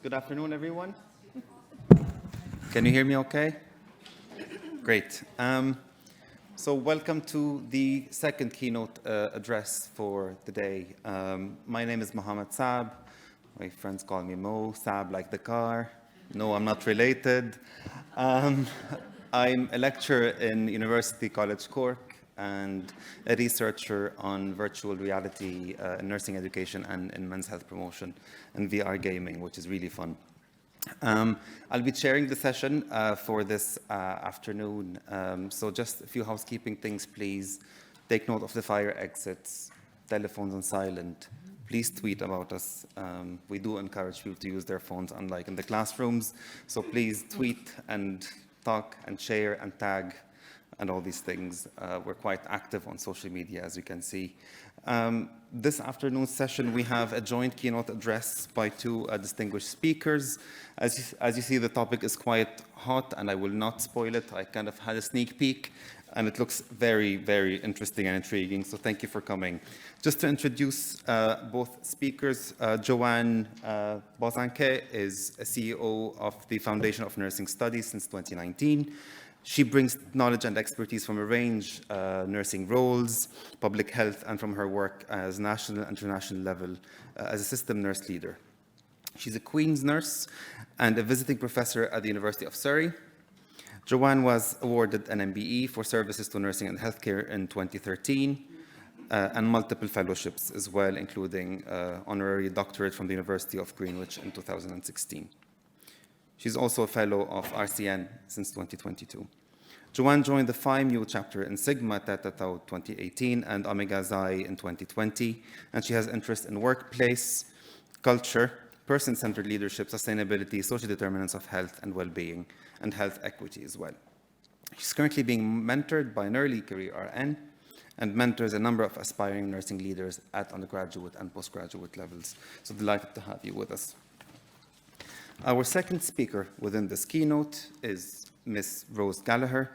Good afternoon, everyone. Can you hear me okay? Great. So welcome to the second keynote address for the day. My name is Mohammed Saab. My friends call me Mo, Saab like the car. No, I'm not related. I'm a lecturer in University College Cork and a researcher on virtual reality in nursing education and in men's health promotion and VR gaming, which is really fun. I'll be chairing the session for this afternoon. So just a few housekeeping things, please. Take note of the fire exits, telephones on silent. Please tweet about us. We do encourage people to use their phones, unlike in the classrooms. So please tweet and talk and share and tag and all these things. We're quite active on social media, as you can see. This afternoon's session, we have a joint keynote address by two distinguished speakers. As you see, the topic is quite hot, and I will not spoil it. I kind of had a sneak peek, and it looks very, very interesting and intriguing, so thank you for coming. Just to introduce both speakers, Joanne Bosanquet is a CEO of the Foundation of Nursing Studies since 2019. She brings knowledge and expertise from a range of nursing roles, public health, and from her work as national and international level as a system nurse leader. She's a Queen's nurse and a visiting professor at the University of Surrey. Joanne was awarded an MBE for services to nursing and healthcare in 2013, and multiple fellowships as well, including honorary doctorate from the University of Greenwich in 2016. She's also a fellow of RCN since 2022. Joanne joined the Phi Mu chapter in Sigma Theta Tau 2018 and Omega Xi in 2020, and she has interest in workplace, culture, person-centered leadership, sustainability, social determinants of health and well-being, and health equity as well. She's currently being mentored by an early career RN and mentors a number of aspiring nursing leaders at undergraduate and postgraduate levels. So delighted to have you with us. Our second speaker within this keynote is Ms. Rose Gallagher.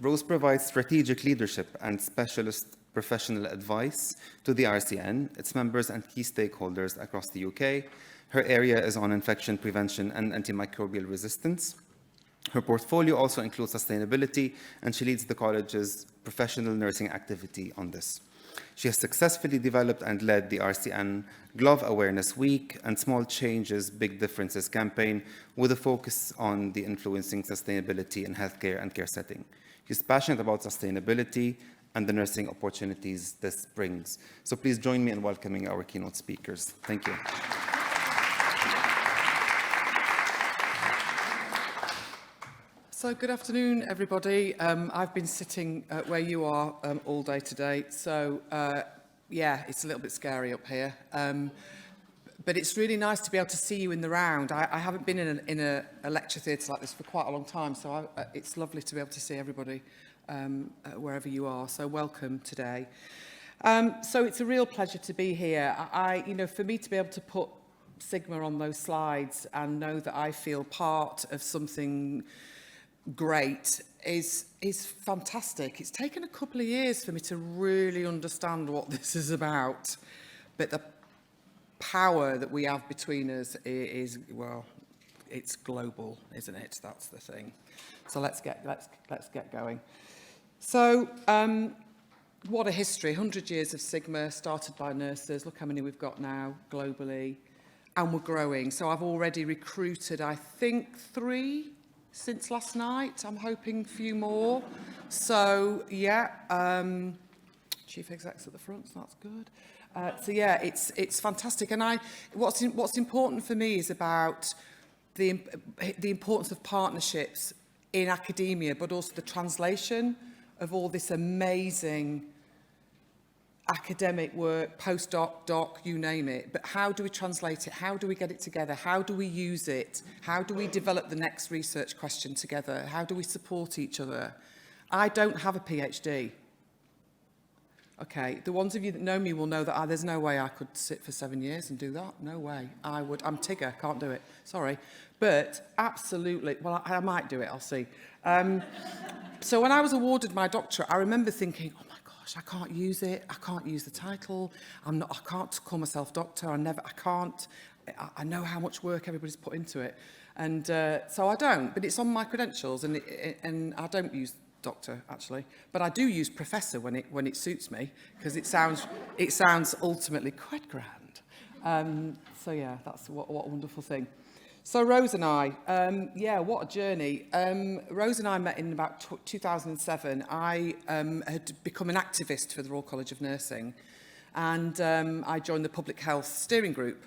Rose provides strategic leadership and specialist professional advice to the RCN, its members and key stakeholders across the UK. Her area is on infection prevention and antimicrobial resistance. Her portfolio also includes sustainability, and she leads the college's professional nursing activity on this. She has successfully developed and led the RCN Glove Awareness Week and Small Changes, Big Differences campaign with a focus on the influencing sustainability in healthcare and care setting. She's passionate about sustainability and the nursing opportunities this brings. So please join me in welcoming our keynote speakers. Thank you. So good afternoon, everybody. I've been sitting where you are all day today. So yeah, it's a little bit scary up here. But it's really nice to be able to see you in the round. I haven't been in a lecture theatre like this for quite a long time, so it's lovely to be able to see everybody wherever you are. So welcome today. So it's a real pleasure to be here. For me to be able to put Sigma on those slides and know that I feel part of something great is fantastic. It's taken a couple of years for me to really understand what this is about, but the power that we have between us is well, it's global, isn't it? That's the thing. So let's get going. So what a history. 100 years of Sigma, started by nurses. Look how many we've got now globally, and we're growing. So I've already recruited, I think, 3 since last night. I'm hoping a few more. So yeah, chief execs at the front, so that's good. So yeah, it's fantastic. And what's important for me is about the importance of partnerships in academia, but also the translation of all this amazing academic work, postdoc, doc, you name it. But how do we translate it? How do we get it together? How do we use it? How do we develop the next research question together? How do we support each other? I don't have a PhD. Okay, the ones of you that know me will know that there's no way I could sit for 7 years and do that. No way. I'm Tigger, can't do it. Sorry. But absolutely, well, I might do it, I'll see. So when I was awarded my doctorate, I remember thinking, oh my gosh, gosh, I can't use it. I can't use the title. I can't call myself doctor. I can't. I know how much work everybody's put into it. And so I don't, but it's on my credentials, and I don't use doctor actually, but I do use professor when it suits me, because it sounds ultimately quite grand. So yeah, that's what a wonderful thing. So Rose and I, yeah, what a journey. Rose and I met in about 2007. I had become an activist for the Royal College of Nursing, and I joined the Public Health Steering Group.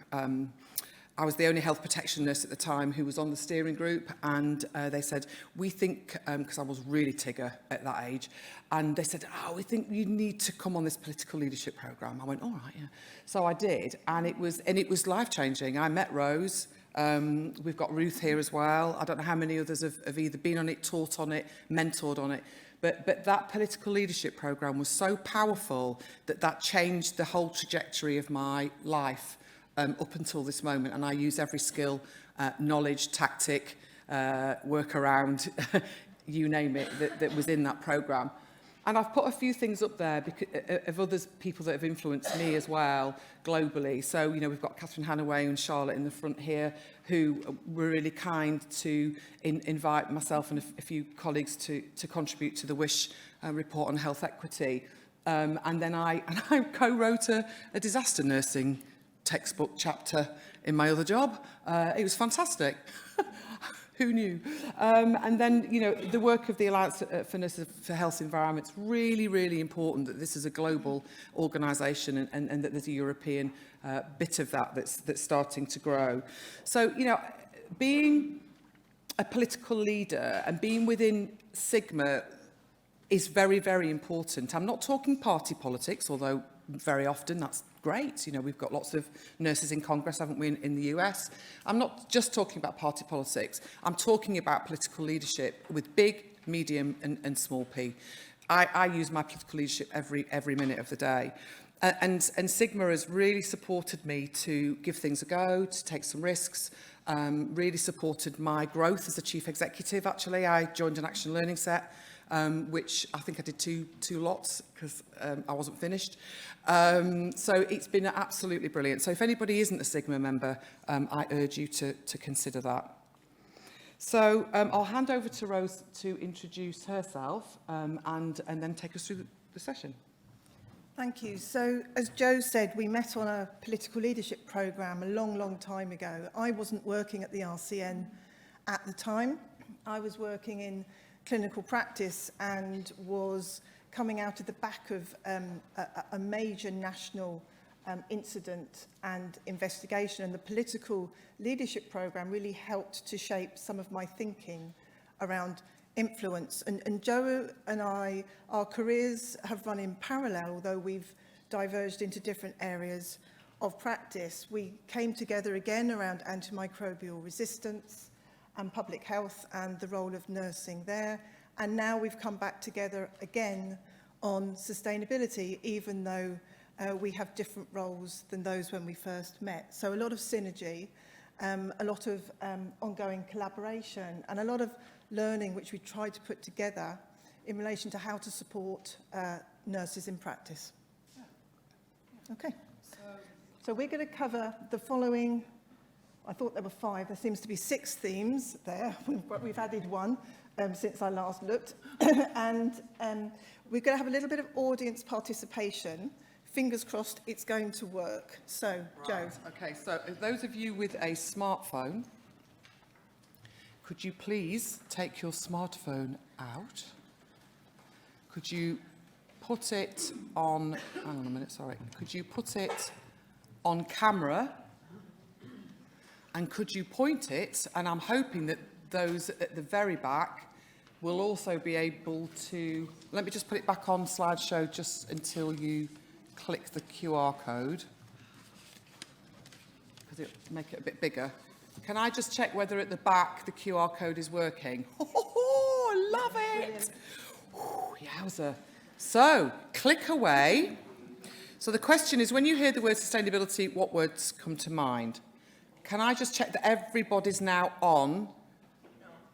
I was the only health protection nurse at the time who was on the steering group, and they said, we think, because I was really Tigger at that age, and they said, oh, we think you need to come on this political leadership programme. I went, all right, yeah. So I did, and it was life-changing. I met Rose. We've got Ruth here as well. I don't know how many others have either been on it, taught on it, mentored on it. But that political leadership programme was so powerful that changed the whole trajectory of my life up until this moment. And I use every skill, knowledge, tactic, workaround, you name it, that was in that programme. And I've put a few things up there because, of other people that have influenced me as well, globally. So, you know, we've got Catherine Hanaway and Charlotte in the front here, who were really kind to invite myself and a few colleagues to contribute to the WISH report on health equity. And then I co-wrote a disaster nursing textbook chapter in my other job. It was fantastic. Who knew? And then, you know, the work of the Alliance for Nurses for Health Environment is really, really important, that this is a global organisation and that there's a European bit of that's starting to grow. So, you know, being a political leader and being within Sigma is very, very important. I'm not talking party politics, although very often that's great. You know, we've got lots of nurses in Congress, haven't we, in the US? I'm not just talking about party politics. I'm talking about political leadership with big, medium and small p. I use my political leadership every minute of the day. And Sigma has really supported me to give things a go, to take some risks, really supported my growth as a chief executive, actually. I joined an action learning set, which I think I did two lots because I wasn't finished. So it's been absolutely brilliant. So if anybody isn't a Sigma member, I urge you to consider that. So I'll hand over to Rose to introduce herself and then take us through the session. Thank you. So, as Joe said, we met on a political leadership programme a long, long time ago. I wasn't working at the RCN at the time. I was working in clinical practice and was coming out of the back of a major national incident and investigation, and the political leadership programme really helped to shape some of my thinking around influence. And Joe and I, our careers have run in parallel, although we've diverged into different areas of practice. We came together again around antimicrobial resistance and public health and the role of nursing there. And now we've come back together again on sustainability, even though we have different roles than those when we first met. So a lot of synergy, a lot of ongoing collaboration, and a lot of learning which we tried to put together in relation to how to support nurses in practice. Okay, so we're going to cover the following. I thought there were 5. There seems to be 6 themes there. We've added one since I last looked. And we're going to have a little bit of audience participation. Fingers crossed it's going to work. So, right. Joe. Okay, so those of you with a smartphone, could you please take your smartphone out? Could you put it on, hang on a minute, sorry. Could you put it on camera? And could you point it? And I'm hoping that those at the very back will also be able to, let me just put it back on slideshow just until you click the QR code, because it'll make it a bit bigger. Can I just check whether at the back the QR code is working? Oh, I love it. Ooh, yowza. So, click away. So the question is, when you hear the word sustainability, what words come to mind? Can I just check that everybody's now on?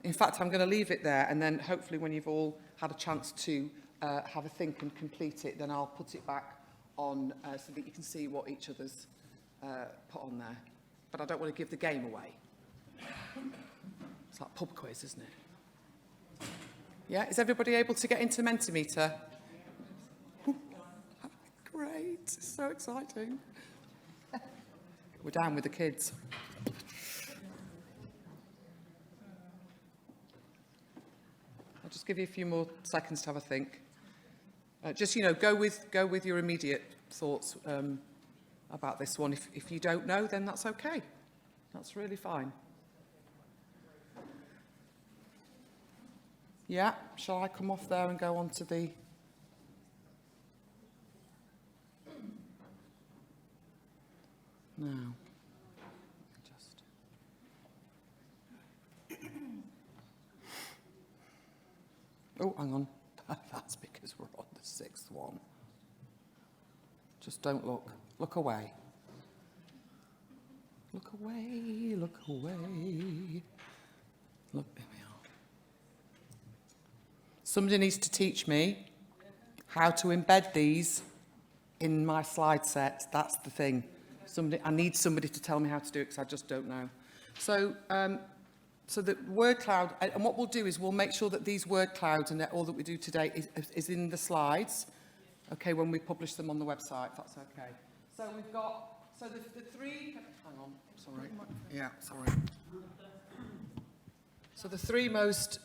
In fact, I'm going to leave it there, and then hopefully when you've all had a chance to have a think and complete it, then I'll put it back on so that you can see what each other's put on there. But I don't want to give the game away. It's like pub quiz, isn't it? Yeah, is everybody able to get into Mentimeter? Great, it's so exciting. We're down with the kids. I'll just give you a few more seconds to have a think. Just, you know, go with your immediate thoughts about this one. If you don't know, then that's okay. That's really fine. Yeah, shall I come off there and go on to the... Now, just... Oh, hang on. That's because we're on the 6th one. Just don't look. Look away. Look away, look away. Look, there we are. Somebody needs to teach me how to embed these in my slide set. That's the thing. I need somebody to tell me how to do it because I just don't know. So, so the word cloud, and what we'll do is we'll make sure that these word clouds and all that we do today is in the slides, okay, when we publish them on the website, if that's okay. So we've got, so the three, hang on, sorry, yeah, sorry. So the three most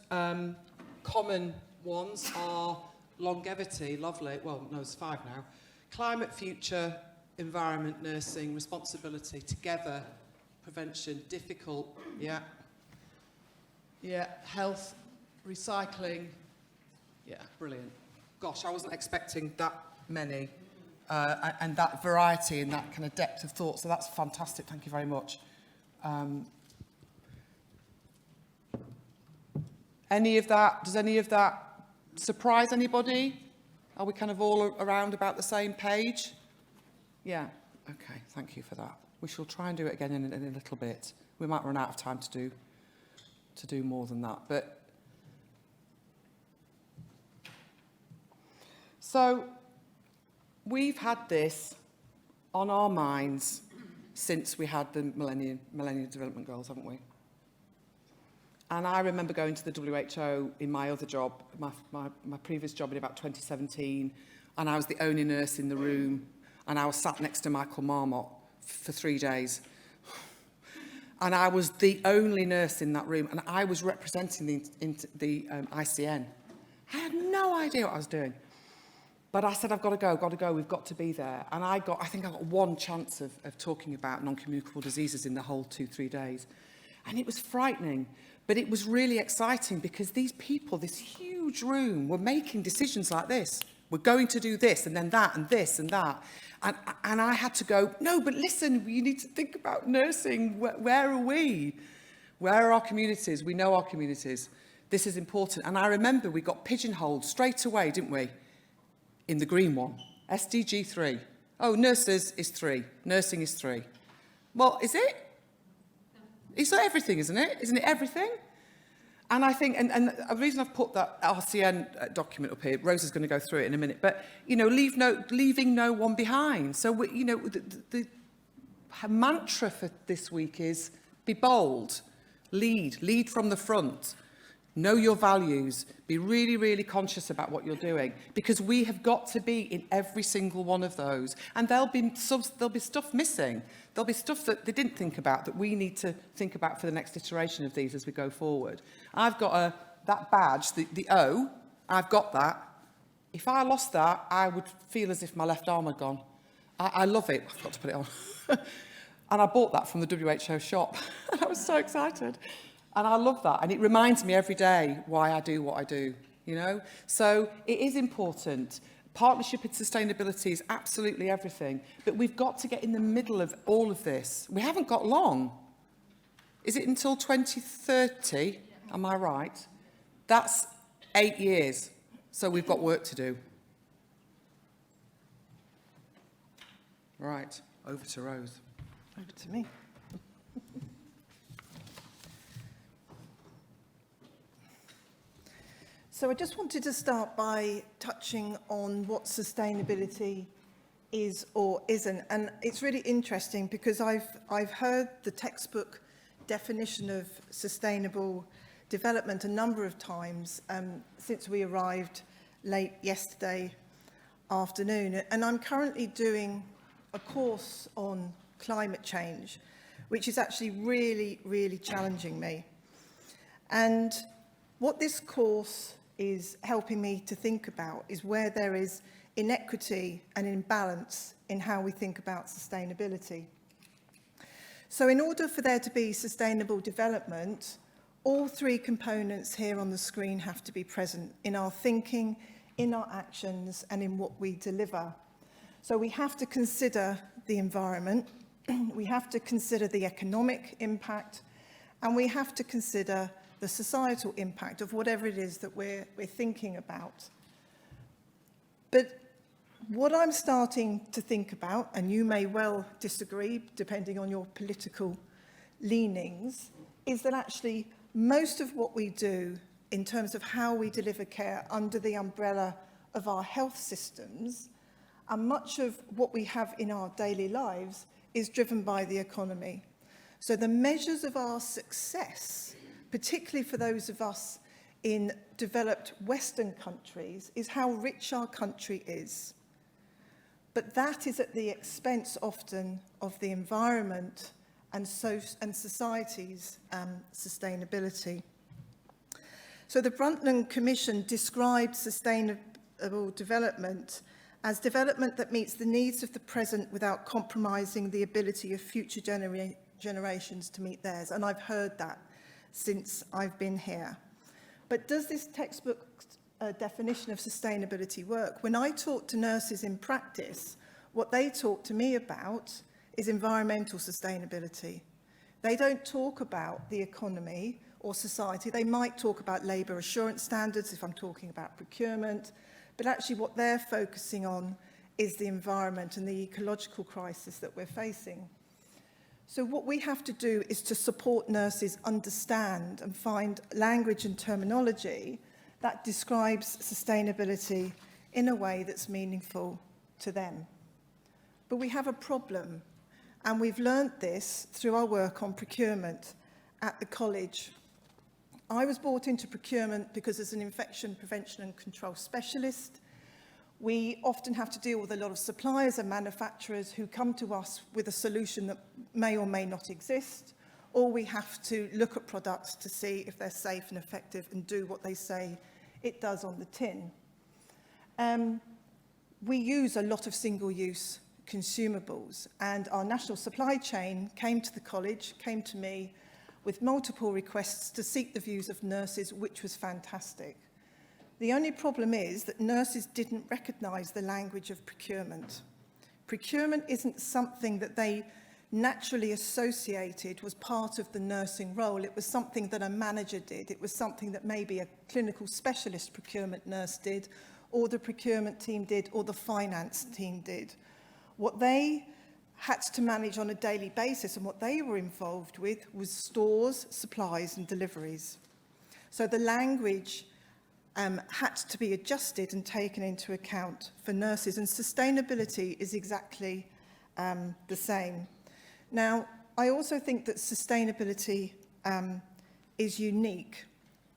common ones are longevity, lovely, well, no, it's 5 now, climate, future, environment, nursing, responsibility, together, prevention, difficult, yeah. Yeah, health, recycling, yeah, brilliant. Gosh, I wasn't expecting that many and that variety and that kind of depth of thought, so that's fantastic, thank you very much. Does any of that surprise anybody? Are we kind of all around about the same page? Yeah, okay, thank you for that. We shall try and do it again in a little bit. We might run out of time to do more than that, but so we've had this on our minds since we had the Millennium Development Goals, haven't we? And I remember going to the WHO in my other job, my previous job in about 2017, and I was the only nurse in the room, and I was sat next to Michael Marmot for 3 days. And I was the only nurse in that room, and I was representing the ICN. I had no idea what I was doing. But I said, I've got to go, we've got to be there. And I think I got one chance of talking about non-communicable diseases in the whole 2-3 days. And it was frightening, but it was really exciting because these people, this huge room, were making decisions like this. We're going to do this, and then that, and this, and that. And I had to go, no, but listen, you need to think about nursing. Where are we? Where are our communities? We know our communities. This is important. And I remember we got pigeonholed straight away, didn't we? In the green one, SDG 3. Oh, nurses is 3. Nursing is 3. Well, is it? It's not everything, isn't it? Isn't it everything? And I think, and the reason I've put that RCN document up here, Rose is going to go through it in a minute, but, you know, leaving no one behind. So, you know, the mantra for this week is be bold, lead from the front, know your values, be really, really conscious about what you're doing, because we have got to be in every single one of those. And there'll be stuff missing. There'll be stuff that they didn't think about that we need to think about for the next iteration of these as we go forward. I've got that badge, the O, I've got that. If I lost that, I would feel as if my left arm had gone. I love it. I've got to put it on. And I bought that from the WHO shop. I was so excited. And I love that. And it reminds me every day why I do what I do, you know? So it is important. Partnership and sustainability is absolutely everything. But we've got to get in the middle of all of this. We haven't got long. Is it until 2030? Am I right? That's 8 years. So we've got work to do. Right, over to Rose. Over to me. So I just wanted to start by touching on what sustainability is or isn't. And it's really interesting because I've heard the textbook definition of sustainable development a number of times since we arrived late yesterday afternoon. And I'm currently doing a course on climate change, which is actually really, really challenging me. And what this course is helping me to think about is where there is inequity and imbalance in how we think about sustainability. So in order for there to be sustainable development, all three components here on the screen have to be present in our thinking, in our actions, and in what we deliver. So we have to consider the environment, we have to consider the economic impact, and we have to consider the societal impact of whatever it is that we're thinking about. But what I'm starting to think about, and you may well disagree depending on your political leanings, is that actually most of what we do in terms of how we deliver care under the umbrella of our health systems, and much of what we have in our daily lives is driven by the economy. So the measures of our success, particularly for those of us in developed Western countries, is how rich our country is. But that is at the expense often of the environment and society's sustainability. So the Brundtland Commission describes sustainable development as development that meets the needs of the present without compromising the ability of future generations to meet theirs. And I've heard that since I've been here. But does this textbook definition of sustainability work? When I talk to nurses in practice, what they talk to me about is environmental sustainability. They don't talk about the economy or society. They might talk about labour assurance standards if I'm talking about procurement, but actually what they're focusing on is the environment and the ecological crisis that we're facing. So what we have to do is to support nurses understand and find language and terminology that describes sustainability in a way that's meaningful to them. But we have a problem, and we've learnt this through our work on procurement at the college. I was brought into procurement because as an infection prevention and control specialist, we often have to deal with a lot of suppliers and manufacturers who come to us with a solution that may or may not exist, or we have to look at products to see if they're safe and effective and do what they say it does on the tin. We use a lot of single-use consumables, and our national supply chain came to the college, came to me with multiple requests to seek the views of nurses, which was fantastic. The only problem is that nurses didn't recognise the language of procurement. Procurement isn't something that they naturally associated was part of the nursing role. It was something that a manager did. It was something that maybe a clinical specialist procurement nurse did, or the procurement team did, or the finance team did. What they had to manage on a daily basis and what they were involved with was stores, supplies and deliveries. So the language had to be adjusted and taken into account for nurses, and sustainability is exactly the same. Now, I also think that sustainability is unique,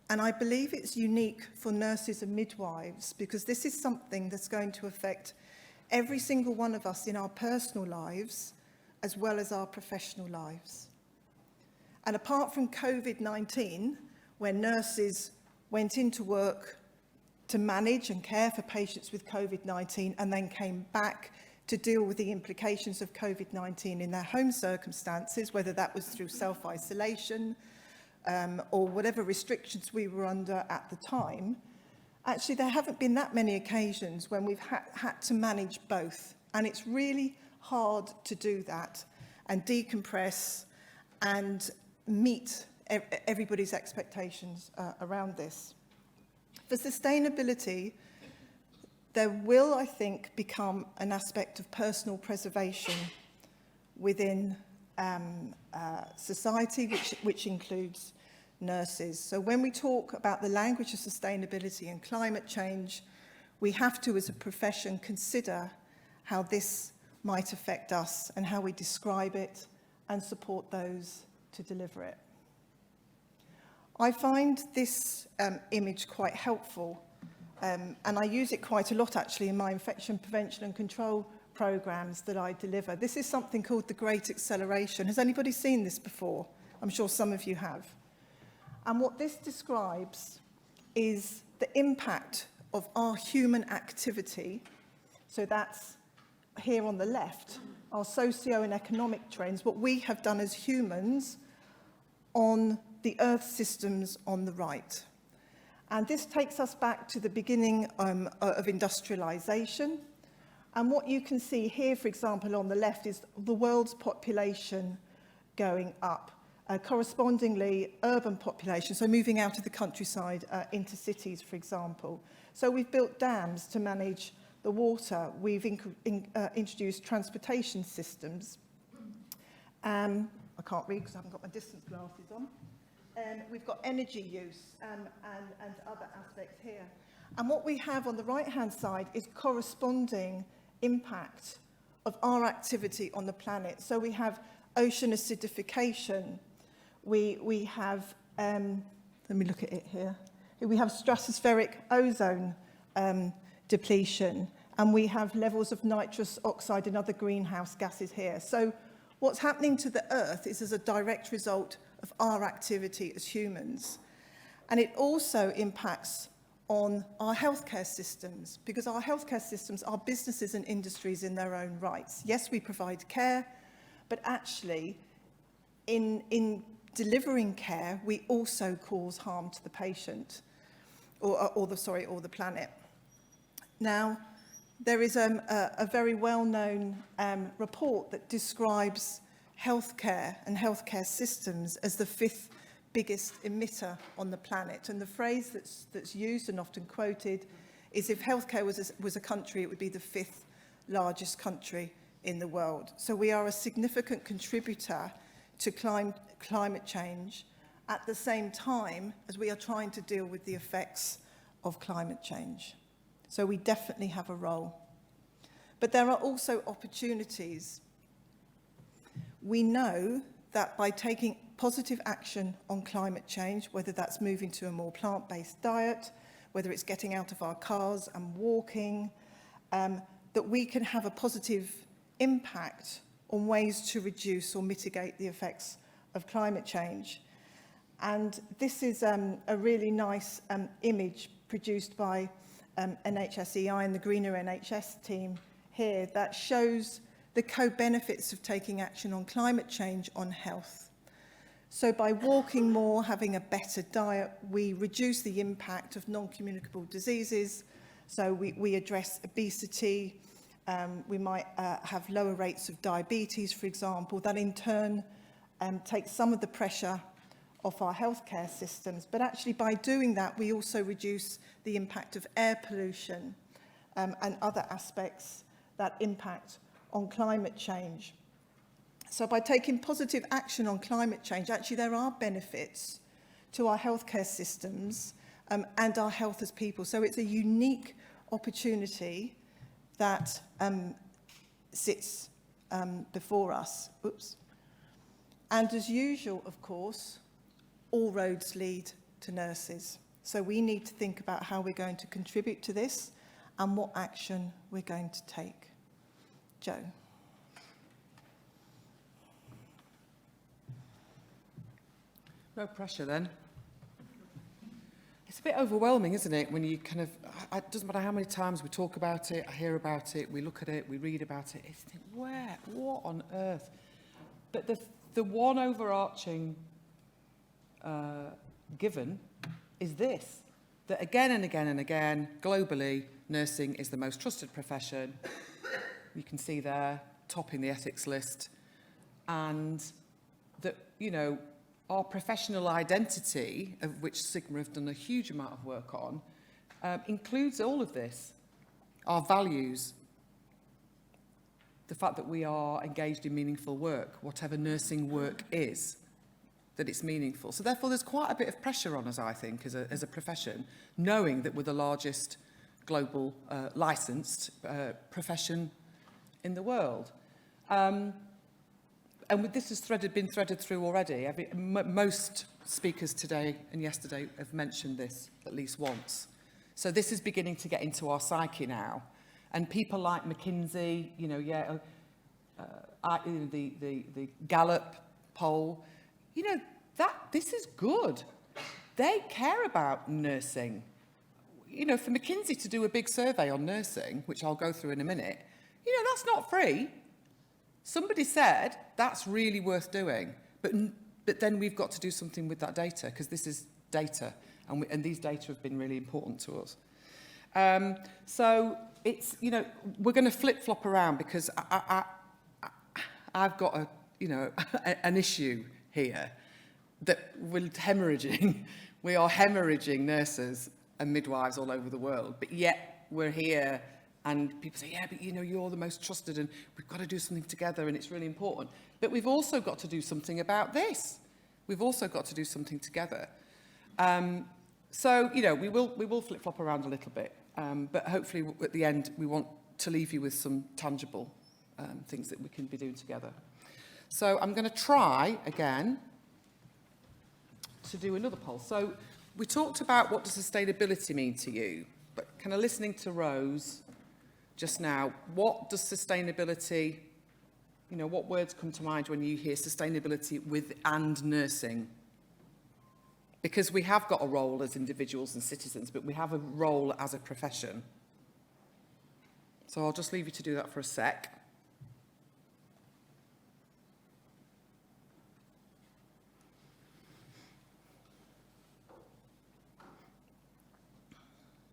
and I believe it's unique for nurses and midwives because this is something that's going to affect every single one of us in our personal lives as well as our professional lives. And apart from COVID-19, where nurses went into work to manage and care for patients with COVID-19 and then came back to deal with the implications of COVID-19 in their home circumstances, whether that was through self-isolation or whatever restrictions we were under at the time, actually there haven't been that many occasions when we've had to manage both. And it's really hard to do that and decompress and meet everybody's expectations around this. For sustainability, there will, I think, become an aspect of personal preservation within society, which includes nurses. So when we talk about the language of sustainability and climate change, we have to, as a profession, consider how this might affect us and how we describe it and support those to deliver it. I find this image quite helpful, and I use it quite a lot actually in my infection prevention and control programs that I deliver. This is something called the Great Acceleration. Has anybody seen this before? I'm sure some of you have. And what this describes is the impact of our human activity. So that's here on the left, our socio and economic trends, what we have done as humans on the Earth systems on the right. And this takes us back to the beginning of industrialization. And what you can see here, for example, on the left is the world's population going up. Correspondingly, urban population, so moving out of the countryside into cities, for example. So we've built dams to manage the water. We've introduced transportation systems. I can't read because I haven't got my distance glasses on. We've got energy use and other aspects here. And what we have on the right-hand side is corresponding impact of our activity on the planet. So we have ocean acidification. We have, let me look at it here. We have stratospheric ozone depletion, and we have levels of nitrous oxide and other greenhouse gases here. So what's happening to the Earth is as a direct result of our activity as humans. And it also impacts on our healthcare systems, because our healthcare systems are businesses and industries in their own rights. Yes, we provide care, but actually in delivering care, we also cause harm to the patient or the planet. Now, there is a very well-known report that describes healthcare and healthcare systems as the 5th biggest emitter on the planet. And the phrase that's used and often quoted is, if healthcare was a country, it would be the 5th largest country in the world. So we are a significant contributor to climate change at the same time as we are trying to deal with the effects of climate change. So we definitely have a role. But there are also opportunities. We know that by taking positive action on climate change, whether that's moving to a more plant-based diet, whether it's getting out of our cars and walking, that we can have a positive impact on ways to reduce or mitigate the effects of climate change. And this is a really nice image produced by Rcsi and the Greener NHS team here that shows the co-benefits of taking action on climate change on health. So by walking more, having a better diet, we reduce the impact of non-communicable diseases. So we address obesity. We might have lower rates of diabetes, for example. That in turn takes some of the pressure off our healthcare systems. But actually by doing that, we also reduce the impact of air pollution and other aspects that impact on climate change. So by taking positive action on climate change, actually there are benefits to our healthcare systems and our health as people. So it's a unique opportunity that sits before us. Oops. And as usual, of course, all roads lead to nurses. So we need to think about how we're going to contribute to this and what action we're going to take. Jo. No pressure then. It's a bit overwhelming, isn't it, when you kind of, it doesn't matter how many times we talk about it, I hear about it, we look at it, we read about it, it's where, what on earth? But the one overarching given is this, that again and again and again, globally, nursing is the most trusted profession. You can see there, topping the ethics list. And that, you know, our professional identity, of which Sigma have done a huge amount of work on, includes all of this. Our values, the fact that we are engaged in meaningful work, whatever nursing work is, that it's meaningful. So therefore, there's quite a bit of pressure on us, I think, as a profession, knowing that we're the largest global licensed profession in the world. And this has been threaded through already. Most speakers today and yesterday have mentioned this at least once. So this is beginning to get into our psyche now. And people like McKinsey, you know, the Gallup poll, you know, this is good. They care about nursing. You know, for McKinsey to do a big survey on nursing, which I'll go through in a minute, you know, that's not free. Somebody said that's really worth doing, but then we've got to do something with that data, because this is data, and these data have been really important to us. So it's, you know, we're going to flip-flop around, because I've got an issue here that we're hemorrhaging. We are hemorrhaging nurses and midwives all over the world, but yet we're here. And people say, yeah, but you know, you're the most trusted and we've got to do something together and it's really important. But we've also got to do something about this. We've also got to do something together. So, you know, we will flip-flop around a little bit. But hopefully at the end, we want to leave you with some tangible things that we can be doing together. So I'm going to try again to do another poll. So we talked about what does sustainability mean to you, but kind of listening to Rose just now, what does sustainability, you know, what words come to mind when you hear sustainability and nursing? Because we have got a role as individuals and citizens, but we have a role as a profession. So I'll just leave you to do that for a sec.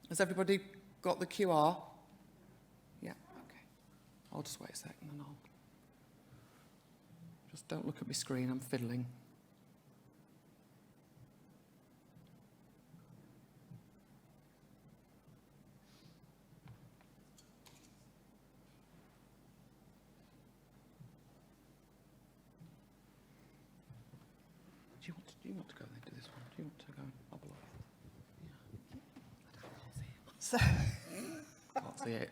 Has everybody got the QR? Yeah, okay. I'll just wait a second and I'll... Just don't look at my screen, I'm fiddling. Do you want to go into this one? Do you want to go up below? So, Can't see it.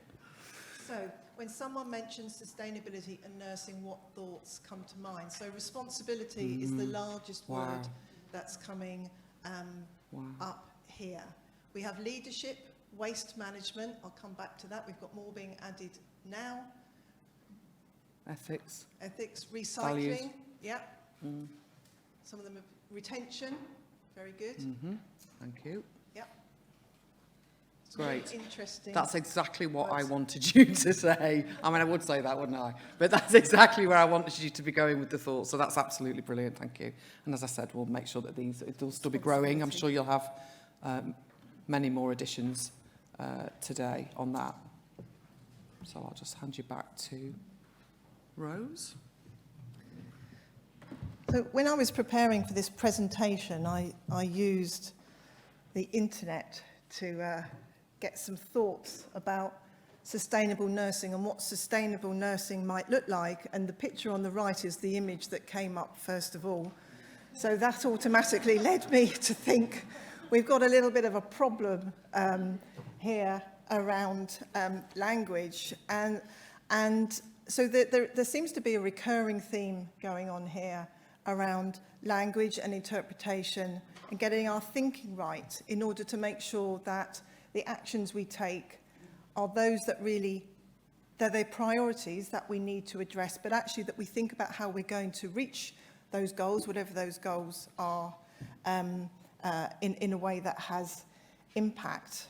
so when someone mentions sustainability and nursing, what thoughts come to mind? So responsibility is the largest word that's coming up here. We have leadership, waste management. I'll come back to that. We've got more being added now. Ethics. Ethics, recycling. Values. Yeah. Some of them have retention. Very good. Thank you. Yep. It's Great. really interesting. That's exactly what words. I wanted you to say. I mean, I would say that, wouldn't I? But that's exactly where I wanted you to be going with the thoughts. So that's absolutely brilliant. Thank you. And as I said, we'll make sure that it'll still be growing. I'm sure you'll have many more additions today on that. So I'll just hand you back to Rose. So when I was preparing for this presentation, I used the internet to get some thoughts about sustainable nursing and what sustainable nursing might look like. And the picture on the right is the image that came up first of all. So that automatically led me to think we've got a little bit of a problem here around language. And so there seems to be a recurring theme going on here around language and interpretation and getting our thinking right in order to make sure that the actions we take are those that really, they're the priorities that we need to address, but actually that we think about how we're going to reach those goals, whatever those goals are, in a way that has impact.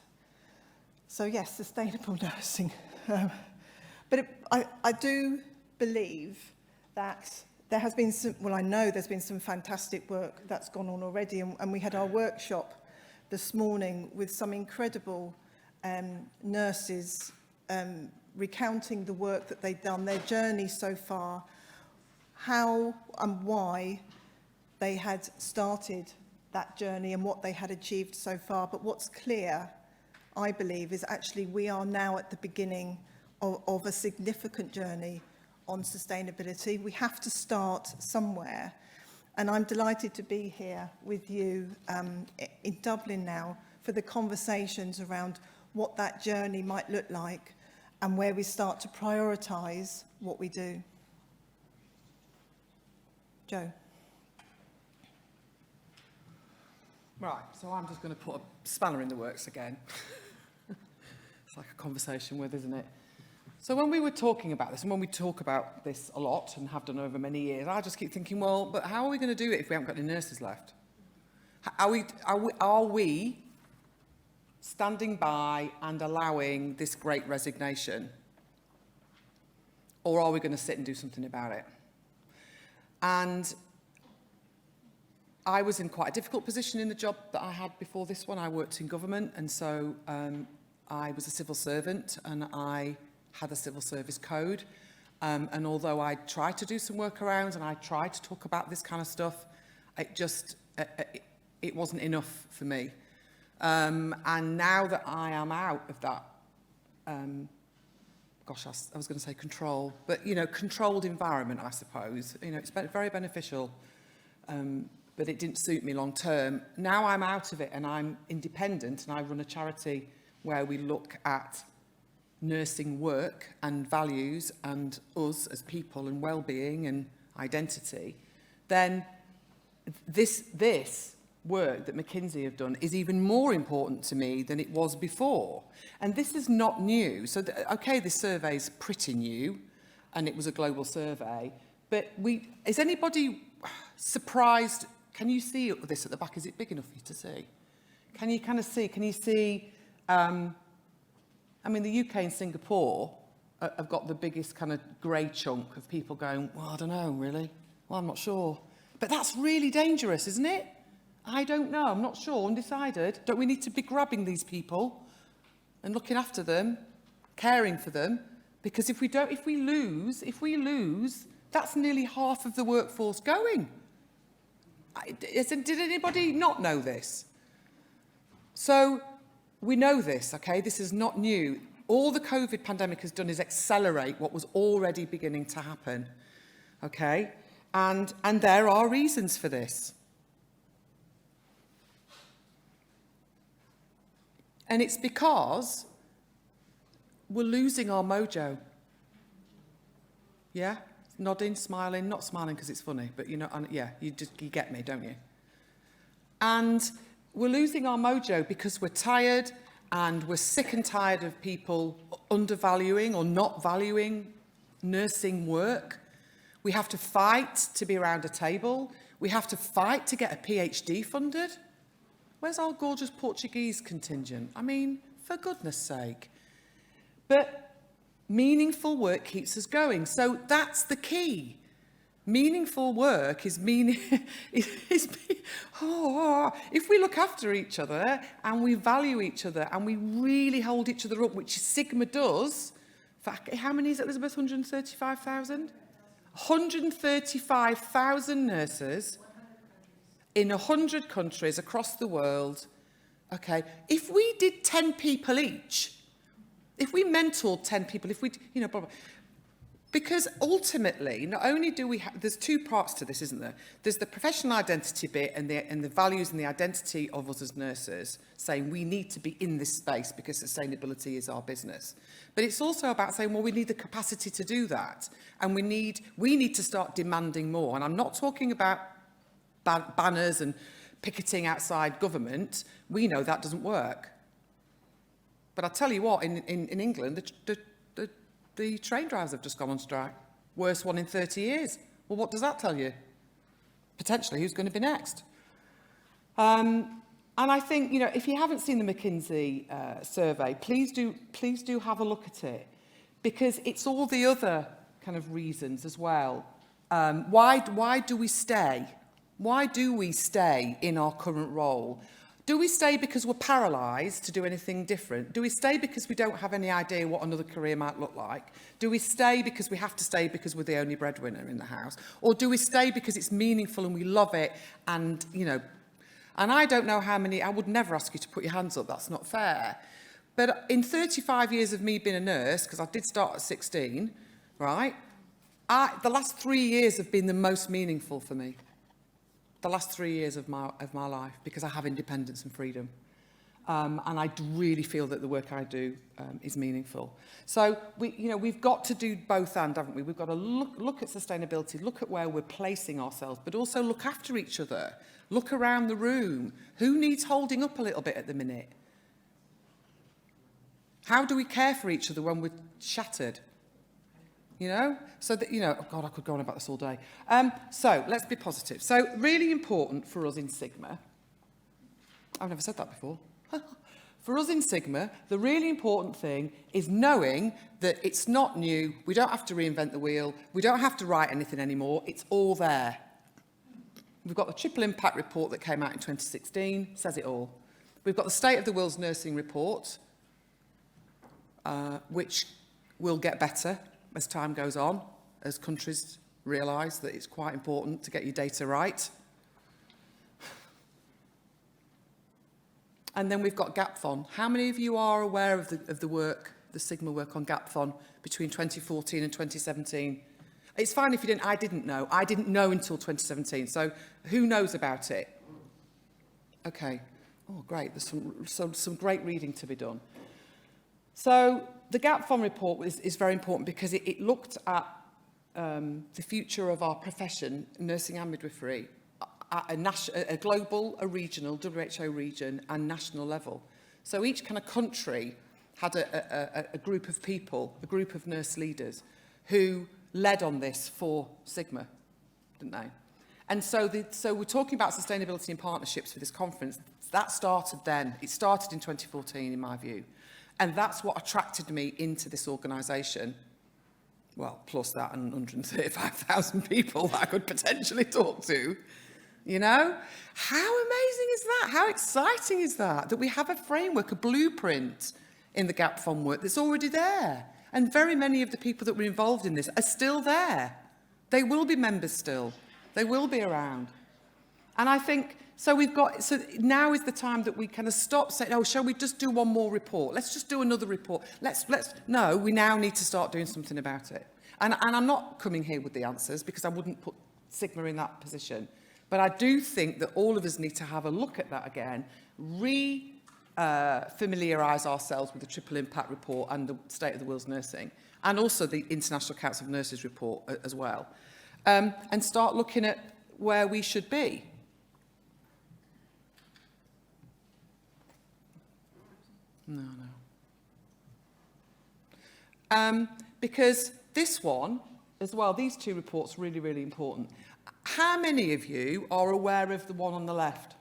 So yes, sustainable nursing. But I do believe that there has been some, well, I know there's been some fantastic work that's gone on already, and we had our workshop this morning with some incredible nurses recounting the work that they've done, their journey so far, how and why they had started that journey and what they had achieved so far. But what's clear, I believe, is actually we are now at the beginning of a significant journey on sustainability. We have to start somewhere. And I'm delighted to be here with you in Dublin now for the conversations around what that journey might look like and where we start to prioritise what we do. Joe. Right, so I'm just going to put a spanner in the works again. It's like a conversation with, isn't it? So when we were talking about this, and when we talk about this a lot and have done over many years, I just keep thinking, well, but how are we going to do it if we haven't got any nurses left? Are we standing by and allowing this great resignation? Or are we going to sit and do something about it? And I was in quite a difficult position in the job that I had before this one. I worked in government, and so I was a civil servant, and I had a civil service code. And although I tried to do some workarounds and I tried to talk about this kind of stuff, it wasn't enough for me. And now that I am out of that, gosh, I was going to say control, but, you know, controlled environment, I suppose. You know, it's been very beneficial, but it didn't suit me long term. Now I'm out of it and I'm independent, and I run a charity where we look at nursing work and values and us as people and well-being and identity. Then this work that McKinsey have done is even more important to me than it was before. And this is not new. So, okay, this survey is pretty new, and it was a global survey, but is anybody surprised? Can you see this at the back? Is it big enough for you to see? Can you kind of see? Can you see? I mean, the UK and Singapore have got the biggest kind of grey chunk of people going, well, I don't know, really. Well, I'm not sure. But that's really dangerous, isn't it? I don't know. I'm not sure. Undecided. Don't we need to be grabbing these people and looking after them, caring for them? Because if we lose, that's nearly half of the workforce going. Did anybody not know this? So we know this, okay? This is not new. All the COVID pandemic has done is accelerate what was already beginning to happen, okay? And there are reasons for this. And it's because we're losing our mojo. Yeah? Nodding, smiling, not smiling because it's funny, but you know, yeah, you get me, don't you? And we're losing our mojo because we're tired, and we're sick and tired of people undervaluing or not valuing nursing work. We have to fight to be around a table. We have to fight to get a PhD funded. Where's our gorgeous Portuguese contingent? I mean, for goodness sake. But meaningful work keeps us going. So that's the key. Meaningful work is if we look after each other and we value each other and we really hold each other up, which Sigma does. For, how many is it, Elizabeth? 135,000? 135,000 nurses in 100 countries across the world. Okay, if we did 10 people each, if we mentored 10 people, if we, you know, blah, blah, because ultimately, not only do we have, there's two parts to this, isn't there? There's the professional identity bit and the values and the identity of us as nurses, saying we need to be in this space because sustainability is our business. But it's also about saying, well, we need the capacity to do that. And we need to start demanding more. And I'm not talking about banners and picketing outside government. We know that doesn't work. But I tell you what, in England, the train drivers have just gone on strike. Worst one in 30 years. Well, what does that tell you? Potentially, who's going to be next? And I think, you know, if you haven't seen the McKinsey survey, please do have a look at it, because it's all the other kind of reasons as well. Why do we stay? Why do we stay in our current role? Do we stay because we're paralysed to do anything different? Do we stay because we don't have any idea what another career might look like? Do we stay because we have to stay because we're the only breadwinner in the house? Or do we stay because it's meaningful and we love it and, you know, and I don't know how many, I would never ask you to put your hands up, that's not fair. But in 35 years of me being a nurse, because I did start at 16, right, the last 3 years have been the most meaningful for me. the last 3 years of my life, because I have independence and freedom. And I really feel that the work I do is meaningful. So we've got to do both and, haven't we? We've got to look at sustainability, look at where we're placing ourselves, but also look after each other. Look around the room. Who needs holding up a little bit at the minute? How do we care for each other when we're shattered? So that, oh God, I could go on about this all day. So let's be positive. So really important for us in Sigma. I've never said that before. For us in Sigma, the really important thing is knowing that it's not new. We don't have to reinvent the wheel. We don't have to write anything anymore. It's all there. We've got the triple impact report that came out in 2016, says it all. We've got the State of the World's Nursing report, which will get better as time goes on, as countries realise that it's quite important to get your data right. And then we've got GAPFON. How many of you are aware of the work, the Sigma work on GAPFON between 2014 and 2017? It's fine if you didn't. I didn't know. I didn't know until 2017. So who knows about it? Okay. Oh, great. There's some great reading to be done. So the GAPFON report is very important because it looked at the future of our profession, nursing and midwifery, at a global, a regional, WHO region and national level. So each kind of country had a group of people, a group of nurse leaders who led on this for Sigma, didn't they? And so we're talking about sustainability and partnerships for this conference. That started then. It started in 2014, in my view. And that's what attracted me into this organisation. Well, plus that and 135,000 people that I could potentially talk to. How amazing is that? How exciting is that? That we have a framework, a blueprint in the GAPFON work that's already there. And very many of the people that were involved in this are still there. They will be members still. They will be around. And I think, so now is the time that we kind of stop saying, oh, shall we just do one more report? Let's just do another report. No, we now need to start doing something about it. And I'm not coming here with the answers because I wouldn't put Sigma in that position. But I do think that all of us need to have a look at that again, familiarise ourselves with the triple impact report and the State of the World's Nursing, and also the International Council of Nurses report as well, and start looking at where we should be. Because this one, as well, these two reports are really, really important. How many of you are aware of the one on the left?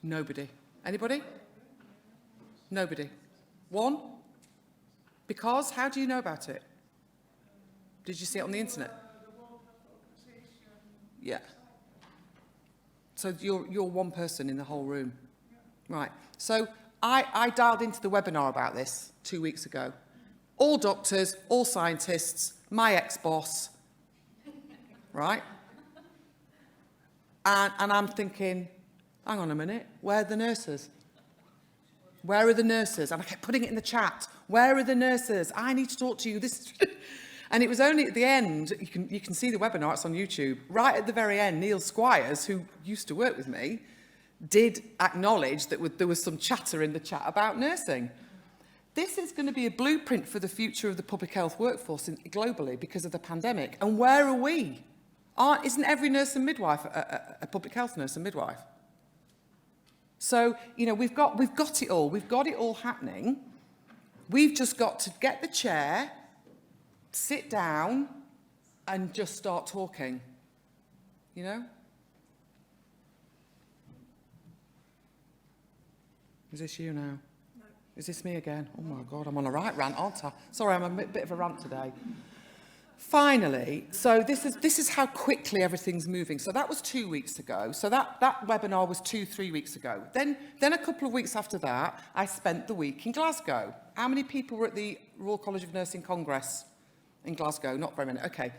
Nobody. Anybody? Nobody. One? Because? How do you know about it? Did you see it on the internet? Yeah. So you're one person in the whole room. Right. So I dialed into the webinar about this 2 weeks ago. All doctors, all scientists, my ex-boss, right? And I'm thinking, hang on a minute, where are the nurses? Where are the nurses? And I kept putting it in the chat. Where are the nurses? I need to talk to you. And it was only at the end, you can see the webinar, it's on YouTube. Right at the very end, Neil Squires, who used to work with me, did acknowledge that there was some chatter in the chat about nursing. This is going to be a blueprint for the future of the public health workforce globally because of the pandemic. And where are we? Isn't every nurse and midwife a public health nurse and midwife? So, we've got it all. We've got it all happening. We've just got to get the chair, sit down, and just start talking. Is this you now? No. Is this me again? Oh my God, I'm on a right rant, aren't I? Sorry, I'm a bit of a rant today. Finally, so this is how quickly everything's moving. So that was 2 weeks ago. So that webinar was 2-3 weeks ago. Then a couple of weeks after that, I spent the week in Glasgow. How many people were at the Royal College of Nursing Congress in Glasgow? Not very many. Okay.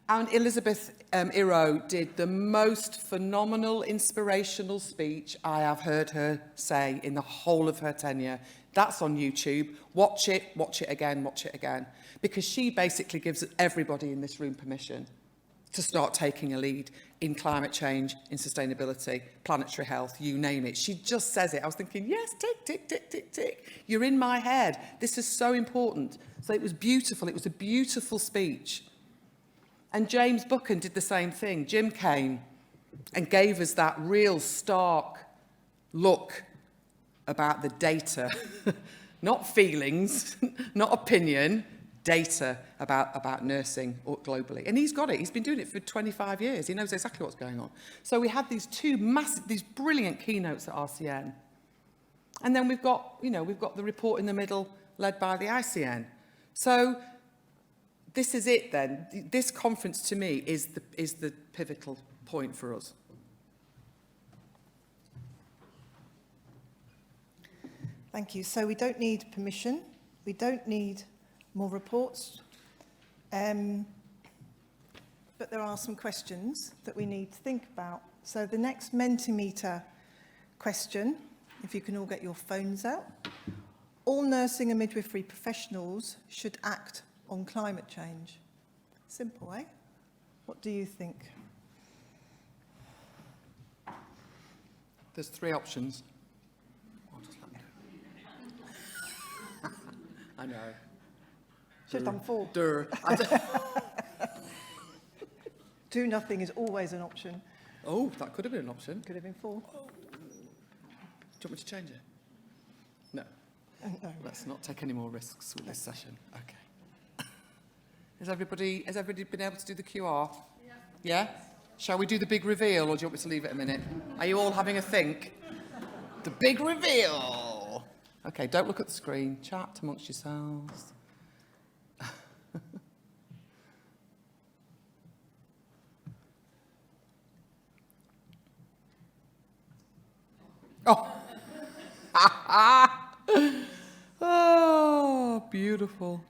And Elizabeth Iro did the most phenomenal, inspirational speech I have heard her say in the whole of her tenure. That's on YouTube. Watch it again, watch it again. Because she basically gives everybody in this room permission to start taking a lead in climate change, in sustainability, planetary health, you name it. She just says it. I was thinking, yes, tick, tick, tick, tick, tick. You're in my head. This is so important. So it was beautiful. It was a beautiful speech. And James Buchan did the same thing. Jim came and gave us that real stark look about the data, not feelings, not opinion, data about nursing globally. And he's got it. He's been doing it for 25 years. He knows exactly what's going on. So we had these these brilliant keynotes at RCN. And then we've got the report in the middle led by the ICN. So this is it then. This conference to me is the pivotal point for us. Thank you. So we don't need permission. We don't need more reports. But there are some questions that we need to think about. So the next Mentimeter question, if you can all get your phones out. All nursing and midwifery professionals should act on climate change. Simple, eh? What do you think? There's 3 options. What does that do? I know. Should have done 4. Do nothing is always an option. Oh, that could have been an option. Could have been 4. Do you want me to change it? No. No. Let's not take any more risks with this session. Okay. Has everybody been able to do the QR? Yeah? Shall we do the big reveal, or do you want me to leave it a minute? Are you all having a think? The big reveal! Okay, don't look at the screen. Chat amongst yourselves. Oh! Oh, beautiful.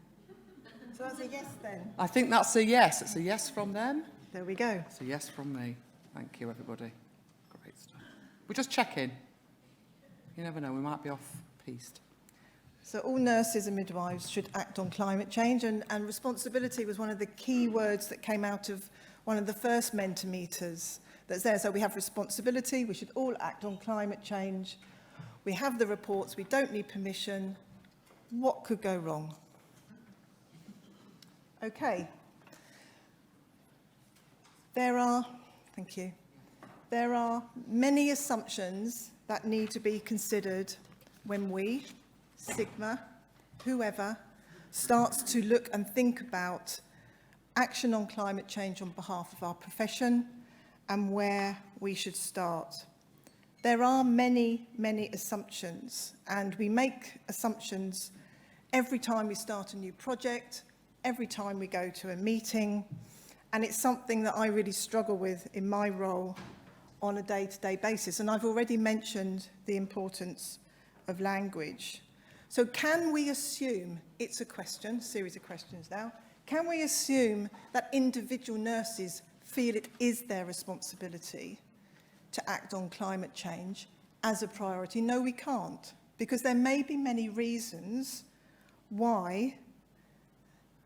So that's a yes then? I think that's a yes. It's a yes from them. There we go. It's a yes from me. Thank you, everybody. Great stuff. We're just checking. You never know, we might be off-piste. So all nurses and midwives should act on climate change, and responsibility was one of the key words that came out of one of the first Mentimeters that's there. So we have responsibility, we should all act on climate change. We have the reports, we don't need permission. What could go wrong? Okay. Thank you. There are many assumptions that need to be considered when we, Sigma, whoever, starts to look and think about action on climate change on behalf of our profession and where we should start. There are many, many assumptions, and we make assumptions every time we start a new project, every time we go to a meeting, and it's something that I really struggle with in my role on a day-to-day basis. And I've already mentioned the importance of language. So can we assume, it's a question, a series of questions now, can we assume that individual nurses feel it is their responsibility to act on climate change as a priority? No, we can't, because there may be many reasons why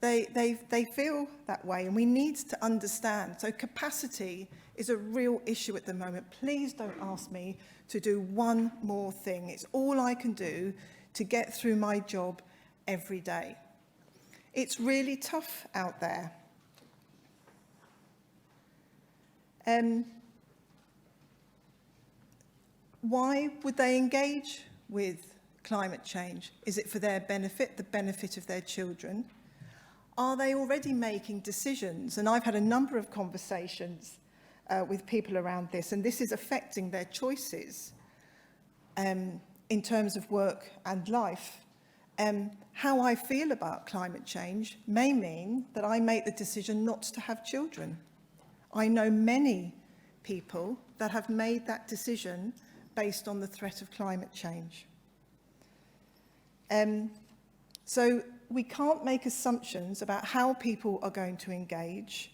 they feel that way, and we need to understand. So capacity is a real issue at the moment. Please don't ask me to do one more thing. It's all I can do to get through my job every day. It's really tough out there. Why would they engage with climate change? Is it for their benefit, the benefit of their children? Are they already making decisions? And I've had a number of conversations with people around this, and this is affecting their choices in terms of work and life. How I feel about climate change may mean that I make the decision not to have children. I know many people that have made that decision based on the threat of climate change. So we can't make assumptions about how people are going to engage,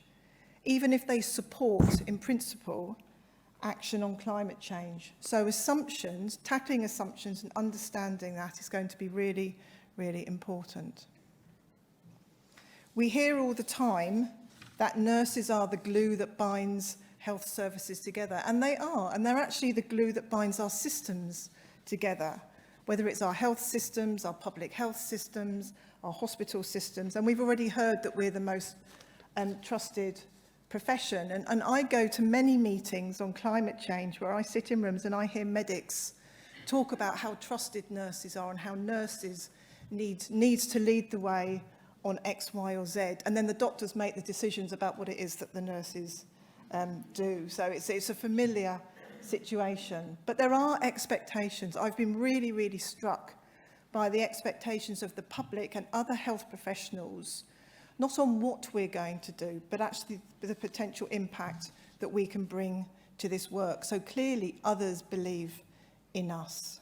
even if they support, in principle, action on climate change. So assumptions, tackling assumptions and understanding that is going to be really, really important. We hear all the time that nurses are the glue that binds health services together. And they are, and they're actually the glue that binds our systems together, whether it's our health systems, our public health systems, our hospital systems. And we've already heard that we're the most trusted profession. And I go to many meetings on climate change where I sit in rooms and I hear medics talk about how trusted nurses are and how nurses needs to lead the way on X, Y, or Z. And then the doctors make the decisions about what it is that the nurses do. So it's a familiar situation. But there are expectations. I've been really, really struck by the expectations of the public and other health professionals, not on what we're going to do, but actually the potential impact that we can bring to this work. So clearly others believe in us.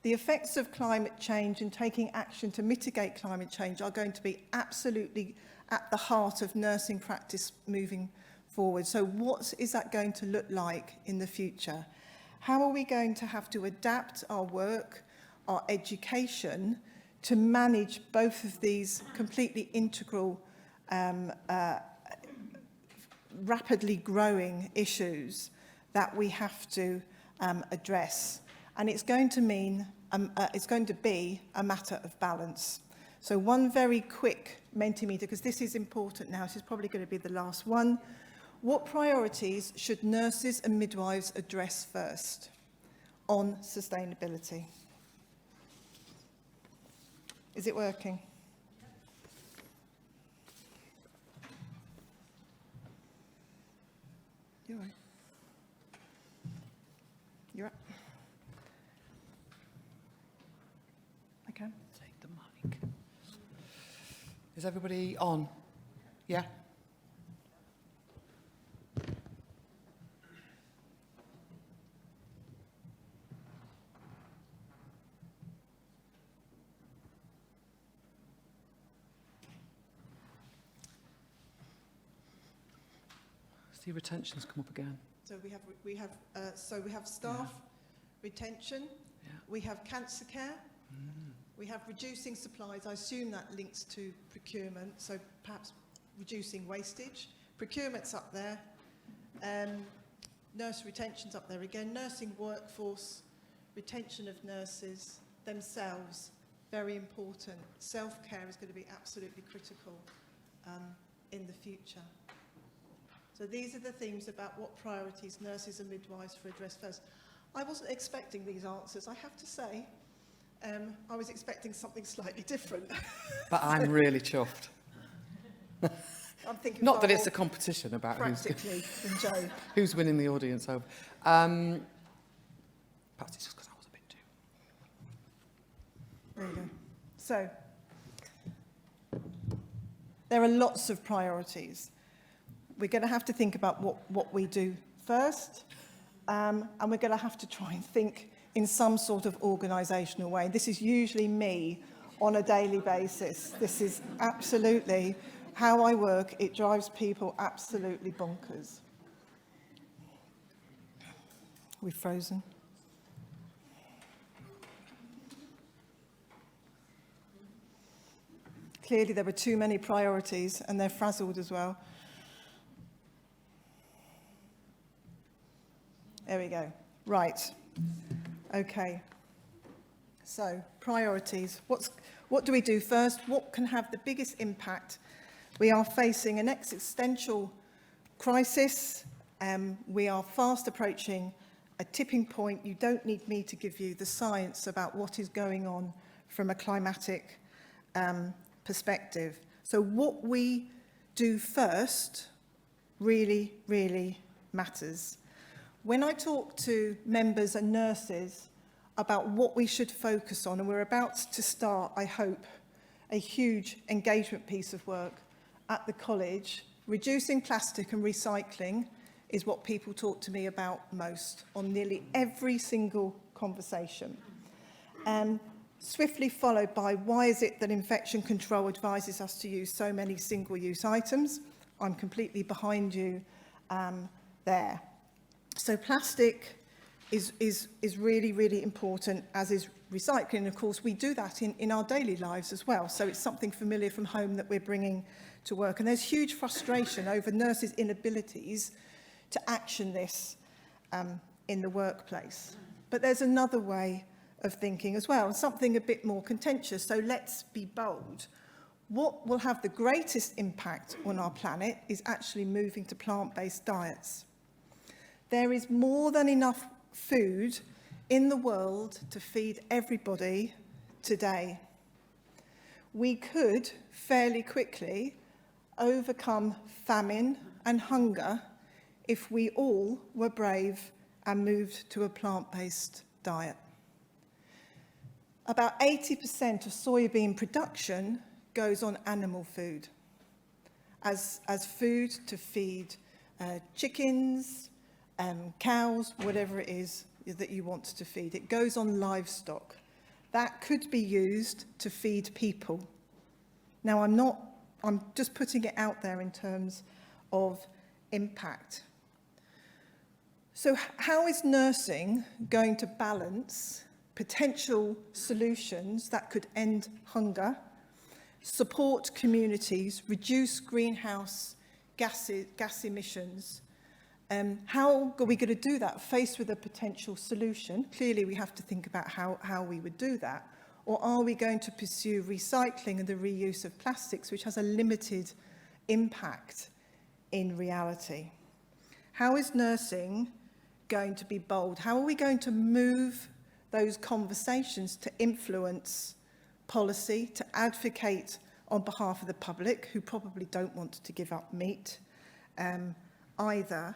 The effects of climate change and taking action to mitigate climate change are going to be absolutely at the heart of nursing practice moving forward. So what is that going to look like in the future? How are we going to have to adapt our work, our education, to manage both of these completely integral, rapidly growing issues that we have to address? And it's going to mean, it's going to be a matter of balance. So one very quick Mentimeter, because this is important now, this is probably going to be the last one. What priorities should nurses and midwives address first on sustainability? Is it working? You're right. You're up. Okay. Take the mic. Is everybody on? Yeah? See, retention's come up again. So we have staff retention. Yeah. We have cancer care. We have reducing supplies. I assume that links to procurement. So perhaps reducing wastage. Procurement's up there. Nurse retention's up there again. Nursing workforce, retention of nurses themselves, very important. Self-care is going to be absolutely critical in the future. So these are the themes about what priorities nurses and midwives for address first. I wasn't expecting these answers, I have to say. I was expecting something slightly different. But I'm really chuffed. I'm thinking Not that it's a competition about practically than Joe. who's winning the audience over. Perhaps it's just because I was a bit too. There you go. So, there are lots of priorities. We're going to have to think about what we do first, and we're going to have to try and think in some sort of organisational way. This is usually me on a daily basis. This is absolutely how I work. It drives people absolutely bonkers. We've frozen. Clearly there were too many priorities and they're frazzled as well. There we go. Right. Okay. So, priorities. What do we do first? What can have the biggest impact? We are facing an existential crisis. We are fast approaching a tipping point. You don't need me to give you the science about what is going on from a climatic perspective. So what we do first really, really matters. When I talk to members and nurses about what we should focus on, and we're about to start, I hope, a huge engagement piece of work at the college, reducing plastic and recycling is what people talk to me about most on nearly every single conversation. Swiftly followed by, why is it that infection control advises us to use so many single-use items? I'm completely behind you there. So plastic is really, really important, as is recycling. And of course, we do that in our daily lives as well. So it's something familiar from home that we're bringing to work. And there's huge frustration over nurses' inabilities to action this in the workplace. But there's another way of thinking as well, and something a bit more contentious. So let's be bold. What will have the greatest impact on our planet is actually moving to plant-based diets. There is more than enough food in the world to feed everybody today. We could fairly quickly overcome famine and hunger if we all were brave and moved to a plant-based diet. About 80% of soybean production goes on animal food as food to feed chickens, cows, whatever it is that you want to feed. It goes on livestock. That could be used to feed people. Now, I'm just putting it out there in terms of impact. So how is nursing going to balance potential solutions that could end hunger, support communities, reduce greenhouse gas emissions? How are we going to do that faced with a potential solution? Clearly, we have to think about how we would do that. Or are we going to pursue recycling and the reuse of plastics, which has a limited impact in reality? How is nursing going to be bold? How are we going to move those conversations to influence policy, to advocate on behalf of the public, who probably don't want to give up meat either?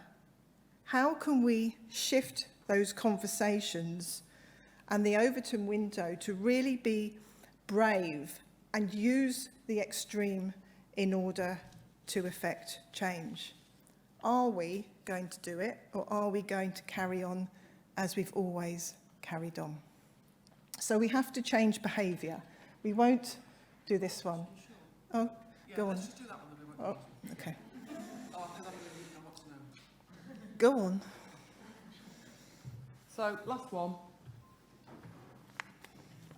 How can we shift those conversations and the Overton window to really be brave and use the extreme in order to effect change? Are we going to do it, or are we going to carry on as we've always carried on? So we have to change behaviour. We won't do this one. Oh, go on. Let's just do that one. Oh, okay. Oh, because I want to know. Go on. So, last one.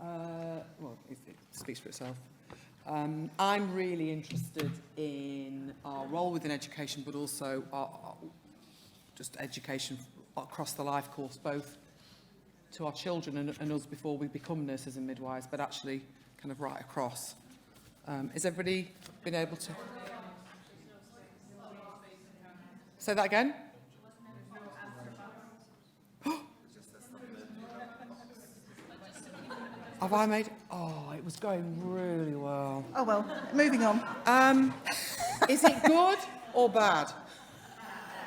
Well, it speaks for itself. I'm really interested in our role within education, but also just education across the life course, both to our children and us before we become nurses and midwives, but actually kind of right across. Has everybody been able to... Say that again? Have I made... Oh, it was going really well. Oh, well, moving on. Is it good or bad?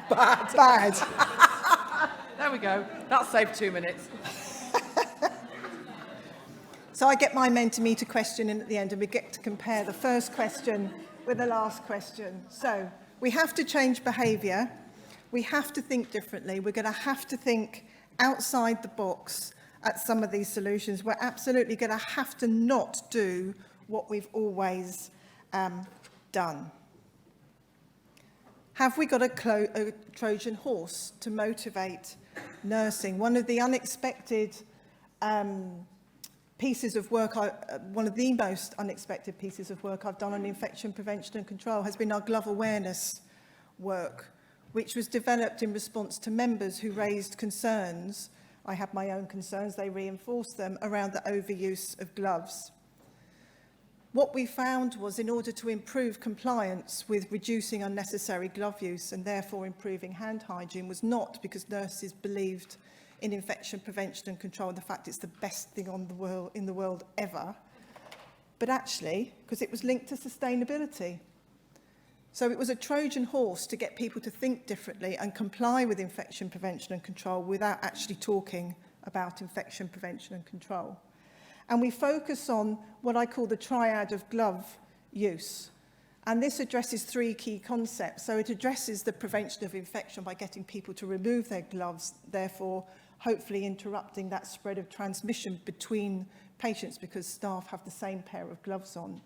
Bad. Bad. There we go. That saved 2 minutes. So I get my Mentimeter question in at the end, and we get to compare the first question with the last question. So we have to change behaviour. We have to think differently. We're going to have to think outside the box at some of these solutions. We're absolutely going to have to not do what we've always done. Have we got a Trojan horse to motivate nursing? One of the unexpected pieces of work, one of the most unexpected pieces of work I've done on infection prevention and control has been our glove awareness work, which was developed in response to members who raised concerns. I had my own concerns, they reinforced them, around the overuse of gloves. What we found was, in order to improve compliance with reducing unnecessary glove use and therefore improving hand hygiene, was not because nurses believed in infection prevention and control and the fact it's the best thing in the world ever, but actually because it was linked to sustainability. So it was a Trojan horse to get people to think differently and comply with infection prevention and control without actually talking about infection prevention and control. And we focus on what I call the triad of glove use. And this addresses 3 key concepts. So it addresses the prevention of infection by getting people to remove their gloves, therefore hopefully interrupting that spread of transmission between patients because staff have the same pair of gloves on.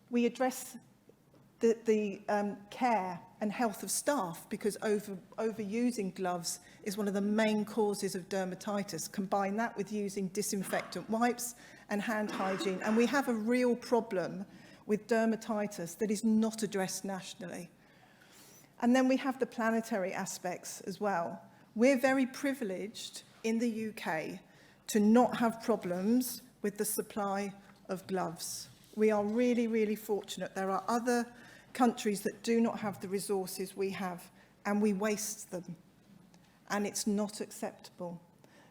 We address the care and health of staff, because overusing gloves is one of the main causes of dermatitis. Combine that with using disinfectant wipes and hand hygiene, and we have a real problem with dermatitis that is not addressed nationally. And then we have the planetary aspects as well. We're very privileged in the UK to not have problems with the supply of gloves. We are really, really fortunate. There are other countries that do not have the resources we have, and we waste them. And it's not acceptable.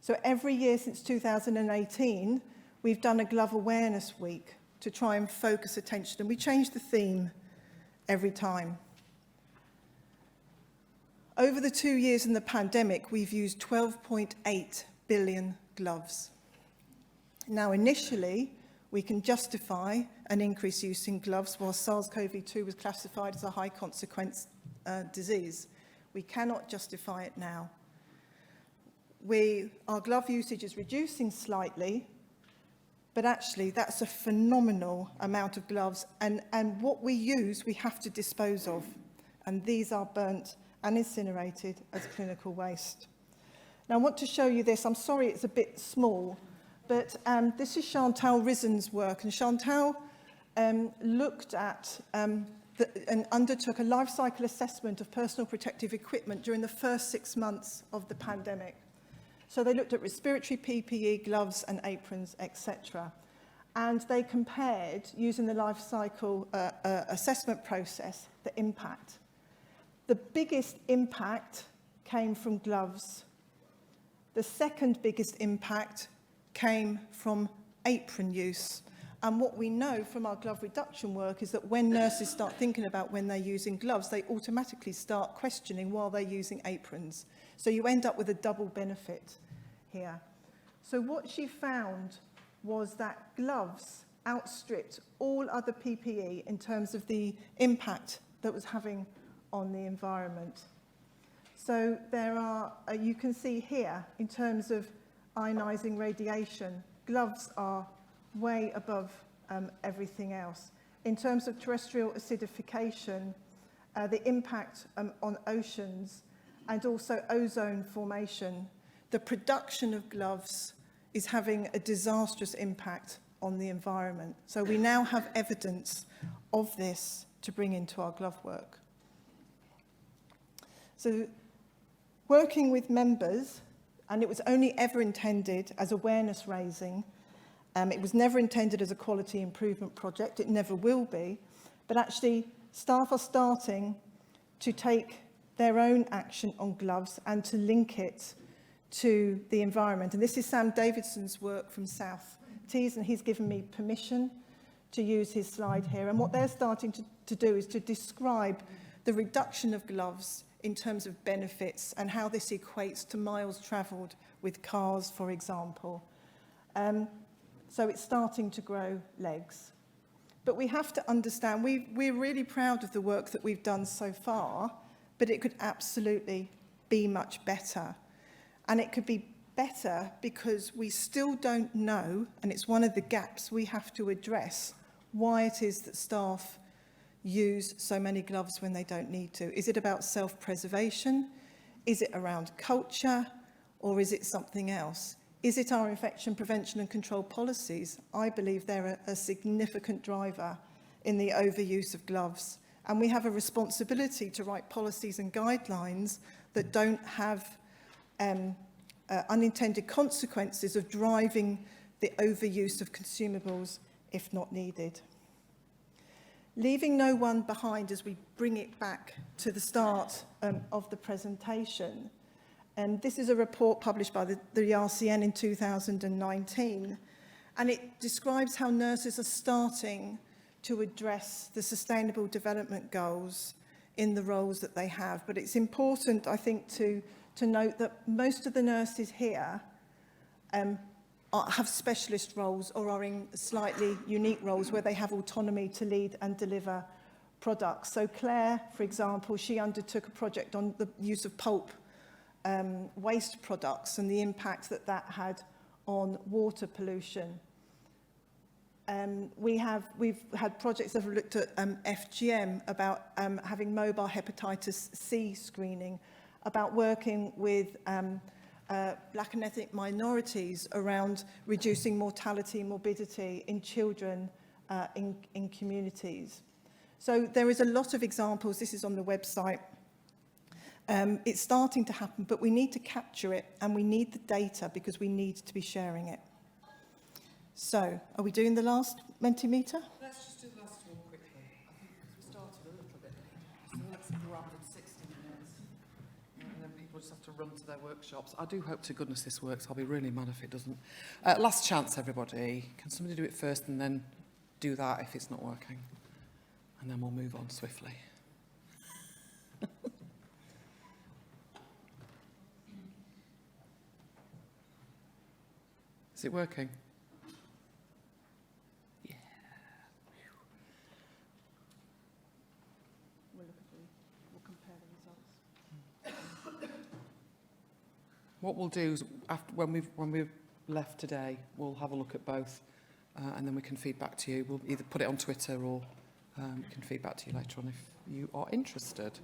So every year since 2018, we've done a Glove Awareness Week to try and focus attention, and we change the theme every time. Over the 2 years in the pandemic, we've used 12.8 billion gloves. Now, initially, we can justify an increased use in gloves while SARS-CoV-2 was classified as a high consequence disease. We cannot justify it now. Our glove usage is reducing slightly, but actually that's a phenomenal amount of gloves, and what we use we have to dispose of, and these are burnt and incinerated as clinical waste. Now I want to show you this. I'm sorry it's a bit small, but this is Chantal Risen's work, and Chantal looked at and undertook a life cycle assessment of personal protective equipment during the first 6 months of the pandemic. So they looked at respiratory PPE, gloves and aprons, etc. And they compared, using the life cycle assessment process, the impact. The biggest impact came from gloves. The second biggest impact came from apron use. And what we know from our glove reduction work is that when nurses start thinking about when they're using gloves, they automatically start questioning while they're using aprons. So you end up with a double benefit here. So what she found was that gloves outstripped all other PPE in terms of the impact that was having on the environment. So there are, you can see here, in terms of ionizing radiation, gloves are way above everything else. In terms of terrestrial acidification, the impact on oceans and also ozone formation, the production of gloves is having a disastrous impact on the environment. So we now have evidence of this to bring into our glove work. So working with members, and it was only ever intended as awareness raising. It was never intended as a quality improvement project. It never will be. But actually, staff are starting to take their own action on gloves and to link it to the environment. And this is Sam Davidson's work from South Tees, and he's given me permission to use his slide here. And what they're starting to do is to describe the reduction of gloves in terms of benefits and how this equates to miles travelled with cars, for example. So it's starting to grow legs. But we have to understand, we're really proud of the work that we've done so far, but it could absolutely be much better. And it could be better because we still don't know, and it's one of the gaps we have to address, why it is that staff use so many gloves when they don't need to. Is it about self-preservation? Is it around culture? Or is it something else? Is it our infection prevention and control policies? I believe they're a significant driver in the overuse of gloves. And we have a responsibility to write policies and guidelines that don't have unintended consequences of driving the overuse of consumables if not needed. Leaving no one behind as we bring it back to the start of the presentation. And this is a report published by the RCN in 2019, and it describes how nurses are starting to address the Sustainable Development Goals in the roles that they have. But it's important, I think, to note that most of the nurses here have specialist roles or are in slightly unique roles where they have autonomy to lead and deliver products. So Claire, for example, she undertook a project on the use of pulp waste products and the impact that that had on water pollution. we've had projects that have looked at FGM, about having mobile hepatitis C screening, about working with black and ethnic minorities around reducing mortality and morbidity in children in communities. So there is a lot of examples. This is on the website. It's starting to happen, but we need to capture it and we need the data because we need to be sharing it. So, are we doing the last Mentimeter? Let's just do the last one quickly. I think because we started a little bit late. So let's wrap in 60 minutes. And then people just have to run to their workshops. I do hope to goodness this works. I'll be really mad if it doesn't. Last chance, everybody. Can somebody do it first and then do that if it's not working? And then we'll move on swiftly. Is it working? Yeah. We'll compare the results. What we'll do is, after, when we've left today, we'll have a look at both, and then we can feed back to you. We'll either put it on Twitter or we can feed back to you later on if you are interested.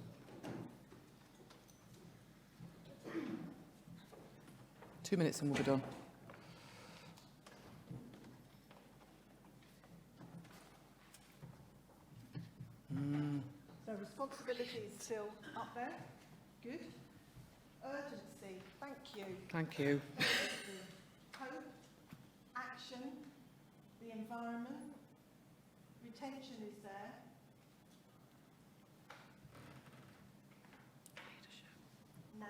Two minutes and we'll be done. So responsibility is still up there. Good. Urgency. Thank you. Thank you. Hope. Action. The environment. Retention is there. Now.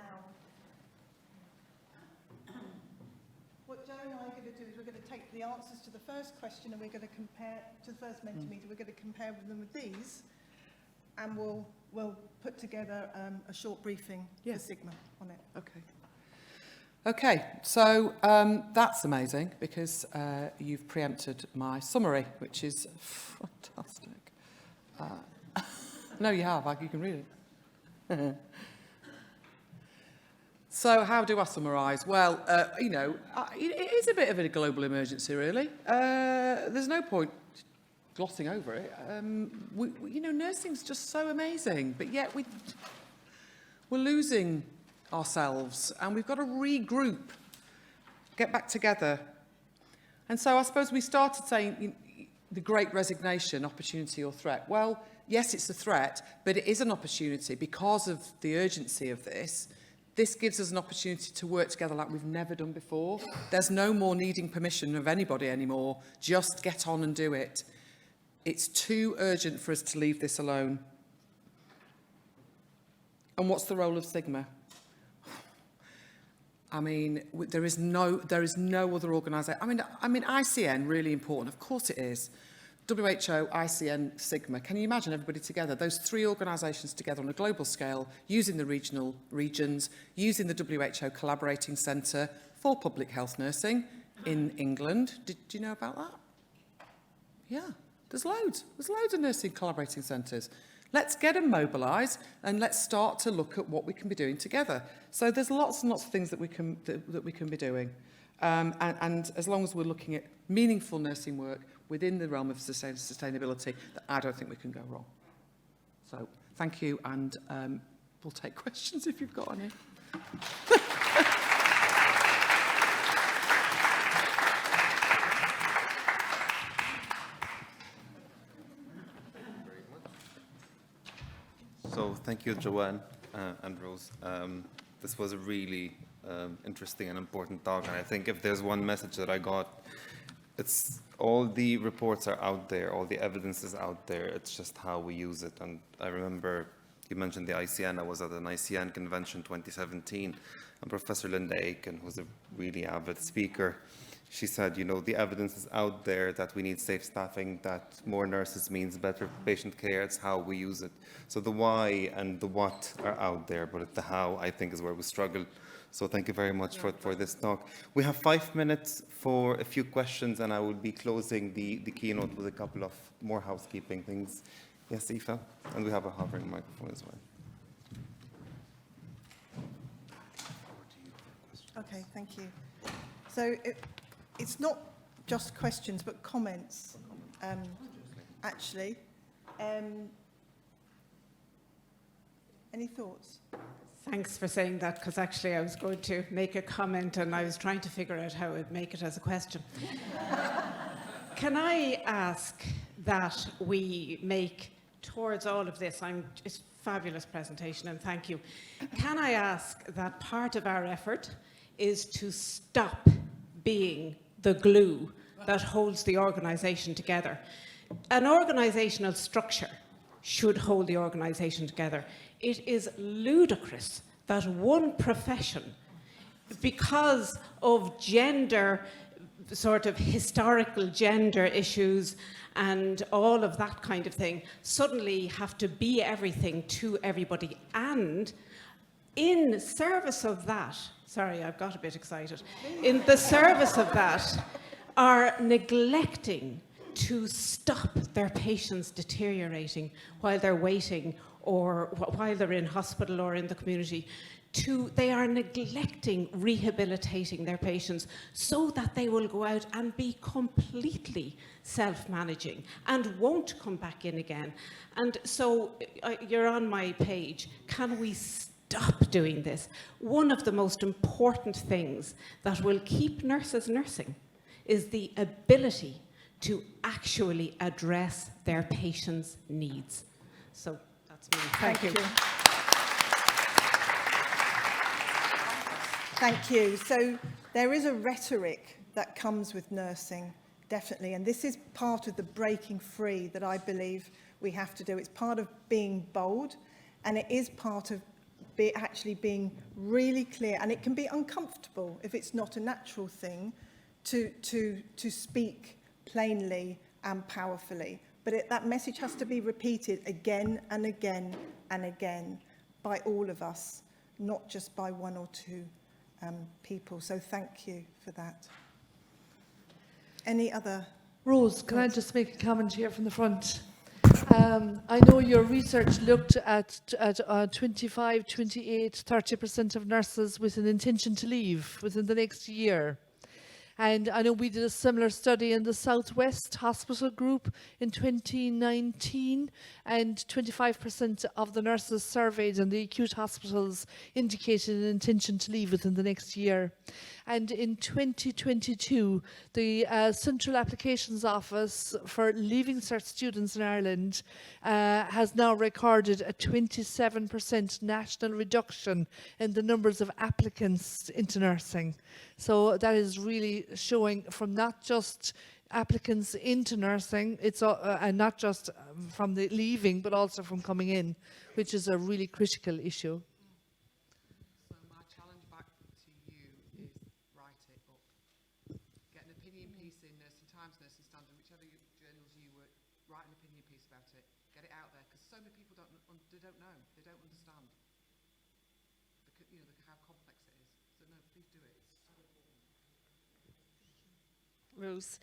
What Joe and I are going to do is we're going to take the answers to the first question and we're going to compare to the first Mentimeter. We're going to compare them with these. And we'll put together a short briefing for Sigma on it. Okay. Okay, so that's amazing because you've preempted my summary, which is fantastic. No, you have. You can read it. So how do I summarise? Well, you know, it is a bit of a global emergency, really. There's no point glossing over it. You know, nursing's just so amazing, but yet we're losing ourselves and we've got to regroup, get back together. And so I suppose we started saying the great resignation, opportunity or threat. Well, yes, it's a threat, but it is an opportunity because of the urgency of this. This gives us an opportunity to work together like we've never done before. There's no more needing permission of anybody anymore. Just get on and do it. It's too urgent for us to leave this alone. And what's the role of Sigma? I mean, there is no other organisation. I mean, ICN, really important. Of course it is. WHO, ICN, Sigma. Can you imagine everybody together? Those three organisations together on a global scale, using the regions, using the WHO Collaborating Centre for Public Health Nursing in England. Do you know about that? Yeah. There's loads of nursing collaborating centres. Let's get them mobilised and let's start to look at what we can be doing together. So there's lots and lots of things that we can be doing. And as long as we're looking at meaningful nursing work within the realm of sustainability, I don't think we can go wrong. So thank you, and we'll take questions if you've got any. So thank you, Joanne and Rose. This was a really interesting and important talk, and I think if there's one message that I got, it's all the reports are out there, all the evidence is out there, it's just how we use it. And I remember you mentioned the ICN. I was at an ICN convention 2017, and Professor Linda Aiken, who's a really avid speaker, she said, you know, the evidence is out there that we need safe staffing, that more nurses means better patient care. It's how we use it. So the why and the what are out there, but the how, I think, is where we struggle. So thank you very much for this talk. We have 5 minutes for a few questions, and I will be closing the keynote with a couple of more housekeeping things. Yes, Aoife? And we have a hovering microphone as well. Okay, thank you. So it's not just questions, but comments actually. Any thoughts? Thanks for saying that, because actually I was going to make a comment and I was trying to figure out how I'd make it as a question. Can I ask that we make, towards all of this, it's a fabulous presentation and thank you. Can I ask that part of our effort is to stop being the glue that holds the organisation together? An organisational structure should hold the organisation together. It is ludicrous that one profession, because of gender, sort of historical gender issues and all of that kind of thing, suddenly have to be everything to everybody. And in service of that, sorry, I've got a bit excited, in the service of that, are neglecting to stop their patients deteriorating while they're waiting or while they're in hospital or in the community. They are neglecting rehabilitating their patients so that they will go out and be completely self-managing and won't come back in again. And so you're on my page. Can we stop doing this? One of the most important things that will keep nurses nursing is the ability to actually address their patients' needs. So that's me. Thank you. Thank you. So there is a rhetoric that comes with nursing, definitely, and this is part of the breaking free that I believe we have to do. It's part of being bold, and it is part of actually being really clear, and it can be uncomfortable if it's not a natural thing to speak plainly and powerfully. But that message has to be repeated again and again and again by all of us, not just by one or two people. So thank you for that. Any other? Rose, can I just make a comment here from the front? I know your research looked at 25, 28, 30% of nurses with an intention to leave within the next year. And I know we did a similar study in the Southwest Hospital Group in 2019, and 25% of the nurses surveyed in the acute hospitals indicated an intention to leave within the next year. And in 2022, the Central Applications Office for Leaving Cert students in Ireland has now recorded a 27% national reduction in the numbers of applicants into nursing. So that is really showing from not just applicants into nursing, and not just from the leaving, but also from coming in, which is a really critical issue. So my challenge back to you is write it up. Get an opinion piece in Nursing Times, Nursing Standard, whichever journals you work, write an opinion piece about it. Get it out there, because so many people don't know, they don't understand. Because, you know, how complex it is. So no, please do it. It's so important. Rose,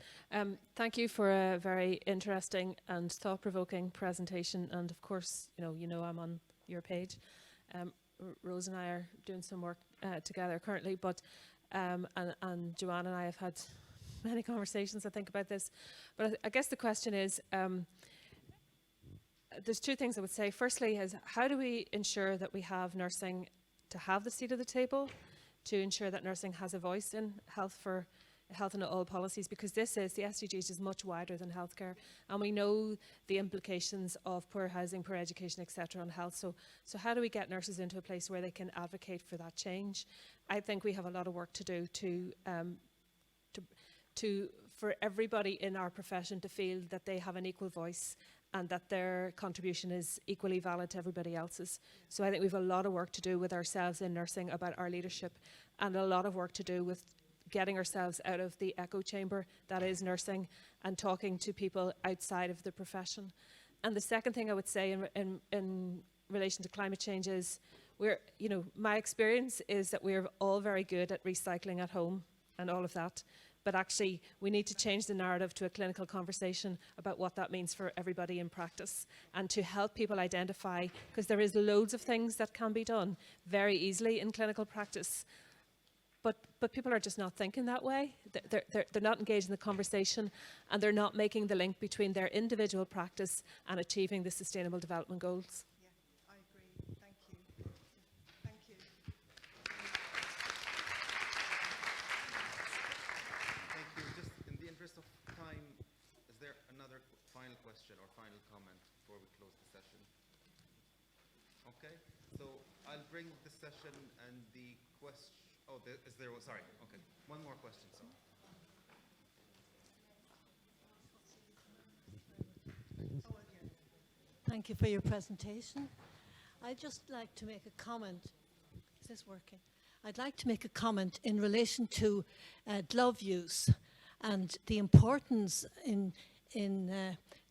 thank you for a very interesting and thought-provoking presentation. And of course, you know I'm on your page. Rose and I are doing some work together currently, but and Joanne and I have had many conversations, I think, about this. But I guess the question is, there's two things I would say. Firstly is, how do we ensure that we have nursing to have the seat at the table, to ensure that nursing has a voice in health and all policies, because the SDGs is much wider than healthcare, and we know the implications of poor housing, poor education, etc. on health. So how do we get nurses into a place where they can advocate for that change? I think we have a lot of work to do for everybody in our profession to feel that they have an equal voice and that their contribution is equally valid to everybody else's. So I think we have a lot of work to do with ourselves in nursing about our leadership, and a lot of work to do with getting ourselves out of the echo chamber that is nursing and talking to people outside of the profession. And the second thing I would say in relation to climate change is, my experience is that we're all very good at recycling at home and all of that, but actually we need to change the narrative to a clinical conversation about what that means for everybody in practice, and to help people identify, because there is loads of things that can be done very easily in clinical practice. But people are just not thinking that way. They're not engaged in the conversation, and they're not making the link between their individual practice and achieving the Sustainable Development Goals. Yeah, I agree. Thank you. Thank you. Thank you. Just in the interest of time, is there another final question or final comment before we close the session? Okay, so I'll bring the session and the question. Oh, is there? Sorry. Okay, one more question. Sorry. Thank you for your presentation. I'd just like to make a comment. Is this working? I'd like to make a comment in relation to glove use and the importance in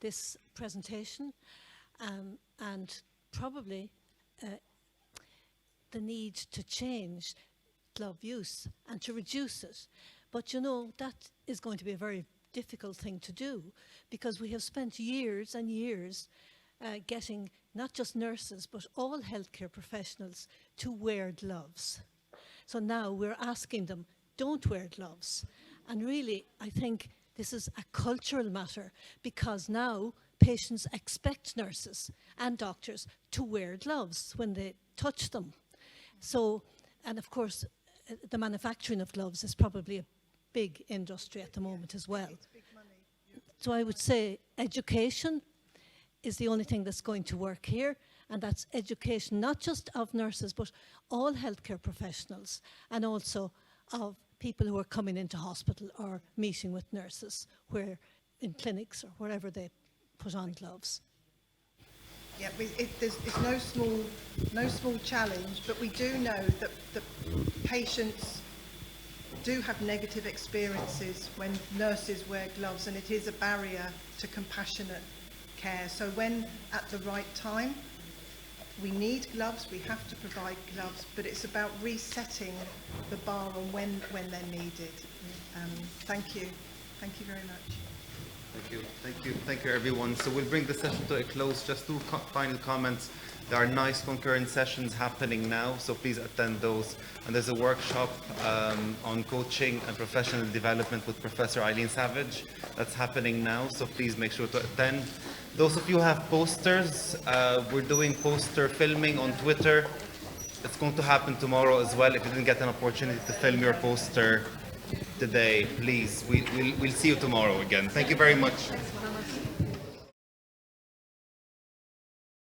this presentation, and probably the need to change glove use and to reduce it. But you know, that is going to be a very difficult thing to do, because we have spent years and years getting not just nurses but all healthcare professionals to wear gloves. So now we're asking them, don't wear gloves. And really, I think this is a cultural matter, because now patients expect nurses and doctors to wear gloves when they touch them. So, and of course, the manufacturing of gloves is probably a big industry at the moment as well. It's big money. So I would say education is the only thing that's going to work here, and that's education not just of nurses but all healthcare professionals, and also of people who are coming into hospital or meeting with nurses where in clinics or wherever they put on gloves. Yeah, it's no small challenge, but we do know that the patients do have negative experiences when nurses wear gloves, and it is a barrier to compassionate care. So when at the right time, we need gloves, we have to provide gloves, but it's about resetting the bar on when they're needed. Thank you. Thank you very much. Thank you. Thank you. Thank you, everyone. So we'll bring the session to a close. Just two final comments. There are nice concurrent sessions happening now, so please attend those. And there's a workshop on coaching and professional development with Professor Eileen Savage that's happening now, so please make sure to attend. Those of you who have posters, we're doing poster filming on Twitter. It's going to happen tomorrow as well. If you didn't get an opportunity to film your poster today, please, we'll see you tomorrow again. Thank you very much.